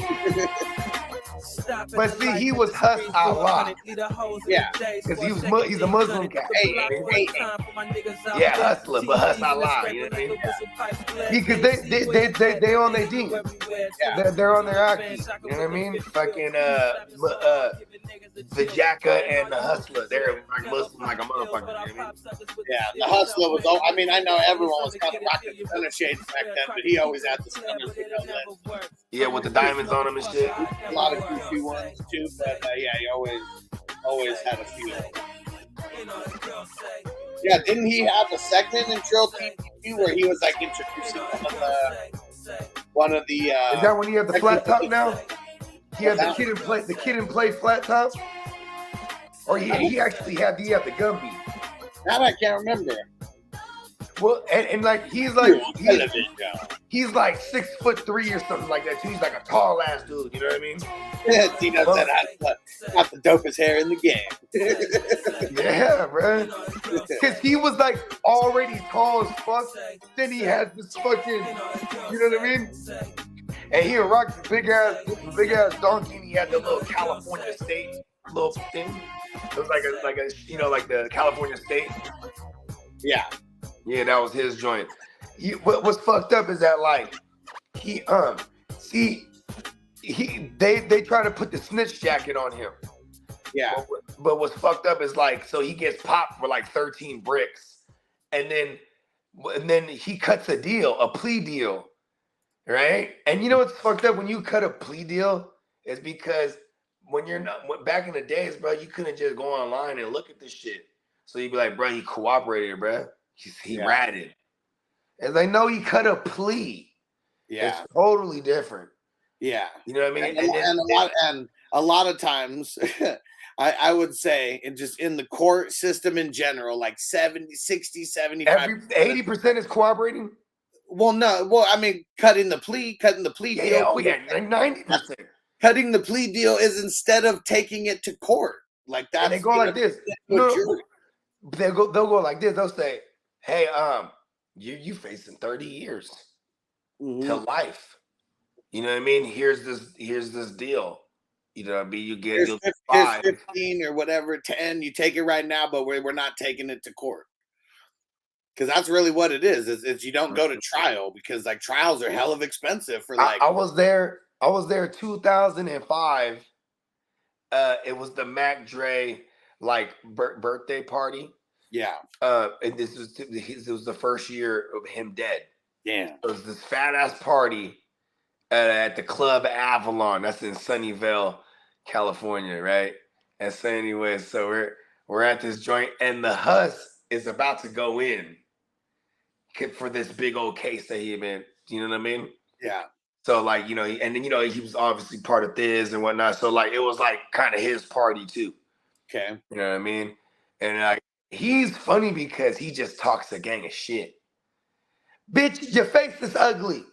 But see, he was Hus Allah. Yeah, because he's a Muslim guy. Yeah, hustler, but Hus Allah. You know what I mean? Because they on their deen. Yeah. They're on their Aki. You know what I mean? Fucking the Jacka and the Hustler. They're like Muslim like a motherfucker. You know what I mean? Yeah, the Hustler was. I mean, I know everyone was kind of rocking the stunner shades back then, but he always had the stunners. Yeah, with the diamonds on him and shit. A lot of goofy ones too, but yeah, he always had a few. Yeah, didn't he have a segment in Trill TV where he was like introducing one of the? Is that when he had the flat top now? He had the kid and play flat top, or he actually had the Gumby. That I can't remember. Well, and like he's like 6'3" or something like that too. He's like a tall ass dude. You know what I mean? Yeah, Tino said got the dopest hair in the game. Yeah, bro. Because he was like already tall as fuck. Then he had this fucking, you know what I mean? And he rocked the big ass donkey, and he had the little California state little thing. It was like a like the California state. Yeah. Yeah, that was his joint. What's fucked up is that like they try to put the snitch jacket on him. Yeah. But what's fucked up is like, so he gets popped for like 13 bricks, and then he cuts a plea deal, right? And you know what's fucked up when you cut a plea deal is because back in the days, bro, you couldn't just go online and look at this shit. So you'd be like, bro, he cooperated, bro. He ratted. It's like, no, he cut a plea. Yeah. It's totally different. Yeah. You know what I mean? And a lot of times, I would say, and just in the court system in general, like 70, 60, 75. 80% is cooperating? Well, no. Well, I mean, cutting the plea deal. Oh, yeah, 90%. Cutting the plea deal is instead of taking it to court. Like that. And they go like this. No, they'll go like this. They'll say, hey, you facing 30 years to life. You know what I mean? Here's this deal. You know what I mean? Here's 15 or whatever, 10. You take it right now, but we're not taking it to court. Because that's really what it is. Is you don't go to trial, because like trials are hell of expensive for like. I was there 2005. It was the Mac Dre like birthday party. Yeah. And this was the first year of him dead. Yeah. It was this fat ass party at the Club Avalon. That's in Sunnyvale, California, right? And so anyway, so we're at this joint, and the Hus is about to go in for this big old case that he had been. You know what I mean? Yeah. So like, he was obviously part of this and whatnot. So like, it was like kind of his party too. Okay. You know what I mean? And like, he's funny because he just talks a gang of shit. Bitch, your face is ugly.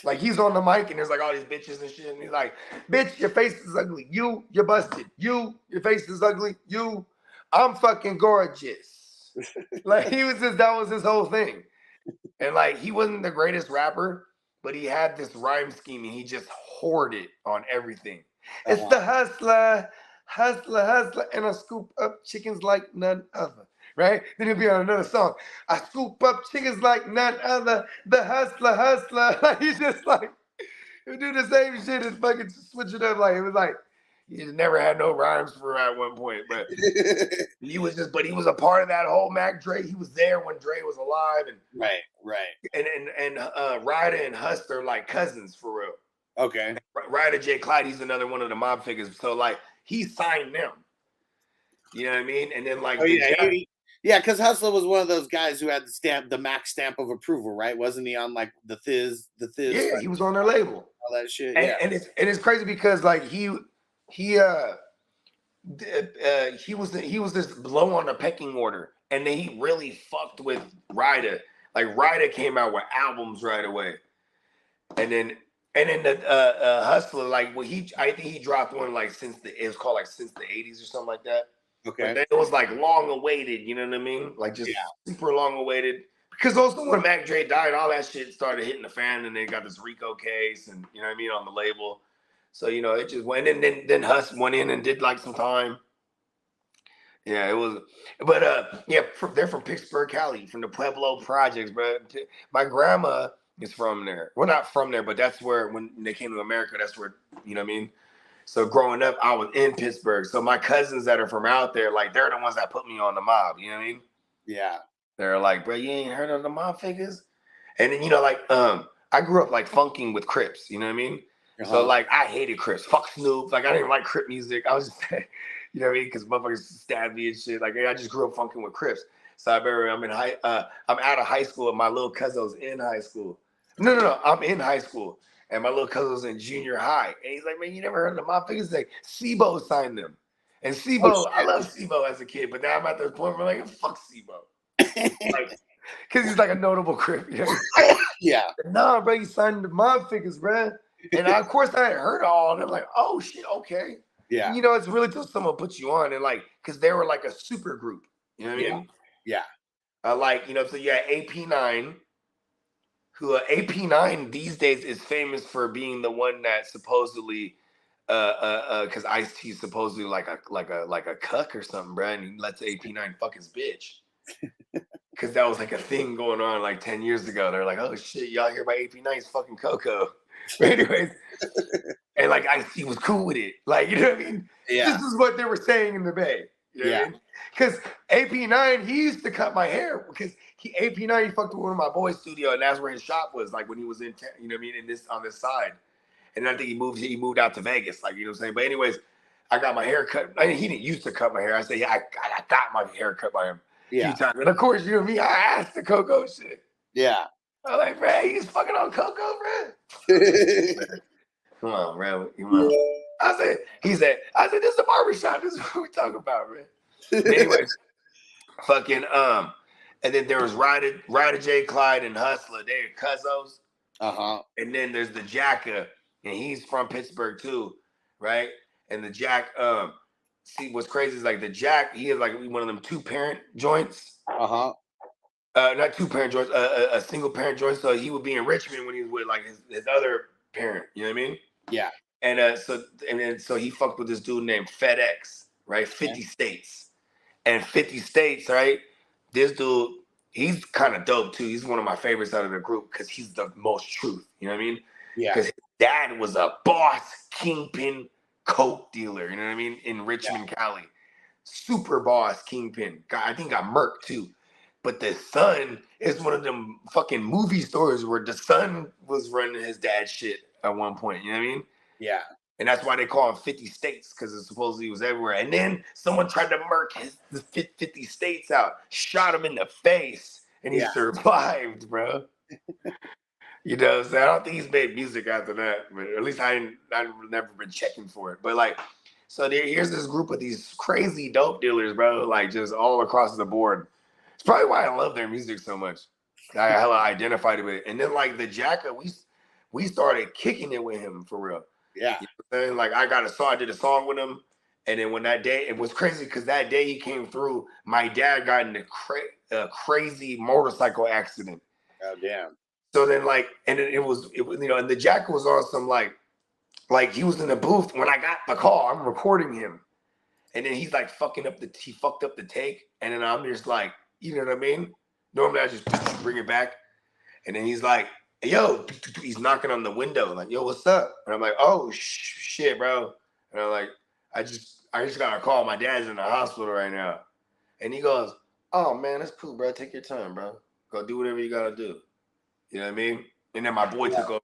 Like he's on the mic and there's like all these bitches and shit. And he's like, bitch, your face is ugly. You're busted. Your face is ugly. I'm fucking gorgeous. Like that was his whole thing. And like, he wasn't the greatest rapper, but he had this rhyme scheme and he just hoarded on everything. It's the hustler, and I scoop up chickens like none other. Right? Then he'll be on another song. I scoop up chickens like none other. The hustler. Like he's just like, he'll do the same shit and fucking switch it up. Like it was like, he just never had no rhymes for at one point. But he was a part of that whole Mac Dre. He was there when Dre was alive. And right. And Ryder and Hus are like cousins for real. Okay. Ryder J. Clyde, he's another one of the mob figures. So like, he signed them. You know what I mean? And then like, yeah, because Hustler was one of those guys who had the Mac stamp of approval, right? Wasn't he on like the Thiz? Yeah, he was on their label. All that shit. And it's crazy because like he was this low on the pecking order, and then he really fucked with Ryder. Like Ryder came out with albums right away, and then the Hustler, like I think he dropped one like since the 80s or something like that. Okay. But then it was like long awaited, you know what I mean? Like just super long awaited. Because also when Mac Dre died, all that shit started hitting the fan, and they got this RICO case, and you know what I mean, on the label. So it just went in. Then Huss went in and did like some time. Yeah, it was, but they're from Pittsburgh, Cali, from the Pueblo Projects, bro. My grandma is from there. Well, not from there, but that's where when they came to America, that's where you know what I mean. So growing up, I was in Pittsburgh. So my cousins that are from out there, like they're the ones that put me on the mob. You know what I mean? Yeah. They're like, bro, you ain't heard of the mob figures? And then I grew up like funking with Crips. You know what I mean? So like I hated Crips. Fuck Snoop. Like I didn't like Crip music. I was just you know what I mean? Because motherfuckers stabbed me and shit. Like I just grew up funking with Crips. So I remember I'm out of high school and my little cousin was in high school. No. I'm in high school. And my little cousin was in junior high. And he's like, man, you never heard of the mob figures? Like, Sibo signed them. And Sibo, I love Sibo as a kid, but now I'm at the point where I'm like, fuck Sibo. Like, because he's like a notable Crip. You know? Yeah. Nah, bro, he signed the mob figures, bro. And of course, I had heard all, and I'm like, oh, shit, okay. Yeah. And, it's really till someone puts you on, and like, because they were like a super group. You know what I mean? Yeah. So you had AP9, who AP9 these days is famous for being the one that supposedly, because Ice-T supposedly like a cuck or something, bro, and he lets AP9 fuck his bitch. Because that was like a thing going on like 10 years ago. They're like, oh shit, y'all hear about AP9's fucking Coco. But anyways, and like Ice-T was cool with it. Like, you know what I mean? Yeah. This is what they were saying in the Bay. You know what I mean? Because AP9, he used to cut my hair because AP9 he fucked with one of my boys' studio, and that's where his shop was, like when he was in, you know what I mean, on this side. And I think he moved out to Vegas, like, you know what I'm saying? But anyways, I got my hair cut. I mean, he didn't used to cut my hair. I said, yeah, I got my hair cut by him. Yeah. And of course, you know me, I asked the Coco shit. Yeah. I'm like, bro, he's fucking on Coco, bro. Come on, bro. Come on. I said, this is a barbershop. This is what we talking about, man. Anyways, fucking, and then there was Ryder J. Clyde and Hustler. They're cousins. And then there's the Jacka, and he's from Pittsburgh too, right? And the Jack, see, what's crazy is like the Jack, he is like one of them 2-parent joints. Not 2-parent joints, a single parent joint. So he would be in Richmond when he was with like his other parent. You know what I mean? Yeah. And so he fucked with this dude named FedEx, right? 50 States. And 50 States, right? This dude, he's kind of dope too. He's one of my favorites out of the group because he's the most truth. You know what I mean? Yeah. Because his dad was a boss kingpin coke dealer. You know what I mean? In Richmond, Cali. Super boss kingpin. I think got murked too. But the son is one of them fucking movie stories where the son was running his dad's shit at one point. You know what I mean? Yeah. And that's why they call him 50 States, because it supposedly was everywhere. And then someone tried to murk the 50 States out, shot him in the face, and he survived, bro. You know what I'm saying? I don't think he's made music after that, but at least I've never been checking for it. But like, so here's this group of these crazy dope dealers, bro, like just all across the board. It's probably why I love their music so much. I hella identified with it. And then like the Jacka, we started kicking it with him for real. Yeah. You know what I'm saying? Like I did a song with him. And then when that day, it was crazy because that day he came through, my dad got in a crazy motorcycle accident. Oh, damn. So then like, and it was, you know, and the Jacka was on some like he was in the booth. When I got the call, I'm recording him. And then he's like he fucked up the take. And then I'm just like, you know what I mean? Normally I just bring it back. And then he's like, yo, he's knocking on the window. Like, yo, what's up? And I'm like, oh, shit, bro. And I'm like, I just got a call. My dad's in the hospital right now. And he goes, oh, man, that's cool, bro. Take your time, bro. Go do whatever you got to do. You know what I mean? And then my boy took over,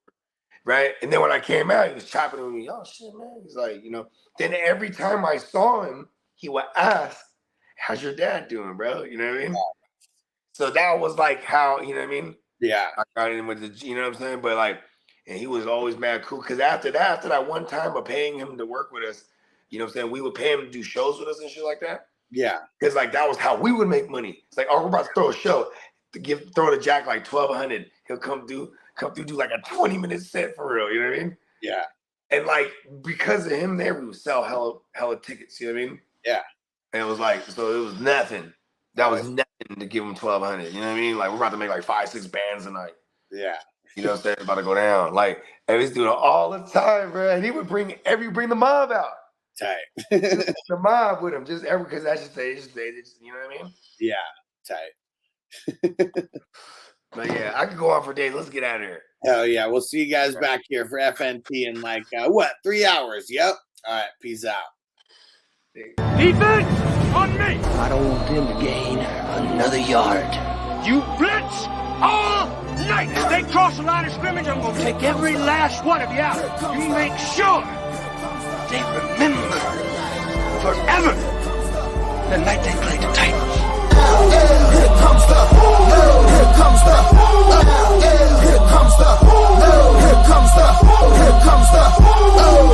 right? And then when I came out, he was chopping with me. Oh, shit, man. He's like, you know. Then every time I saw him, he would ask, how's your dad doing, bro? You know what I mean? So that was like how, you know what I mean? Yeah. I got in with the, you know what I'm saying? But like, and he was always mad cool. Because after that one time of paying him to work with us, you know what I'm saying? We would pay him to do shows with us and shit like that. Yeah. Because like that was how we would make money. It's like, oh, we're about to throw a show. Throw the Jack like $1,200. He'll come through, do like a 20-minute set for real. You know what I mean? Yeah. And like because of him there, we would sell hella tickets. You know what I mean? Yeah. And it was like, so it was nothing. That was nothing to give him $1,200. You know what I mean? Like we're about to make like 5-6 bands a night. Yeah. You know what I'm saying? It's about to go down. Like, and he's doing it all the time, bro. And he would bring the mob out. Tight. The mob with him, just because that's just you know what I mean? Yeah, tight. But yeah, I could go on for days. Let's get out of here. Hell yeah. We'll see you guys back here for FNT in like, 3 hours? Yep. All right. Peace out. Defense on me. I don't want them to gain another yard. You blitz all night. If they cross the line of scrimmage, I'm going to take every last one of you out. You make sure they remember forever the night they played the Titans. Here comes the, here comes the, here comes the, here comes the, here comes the,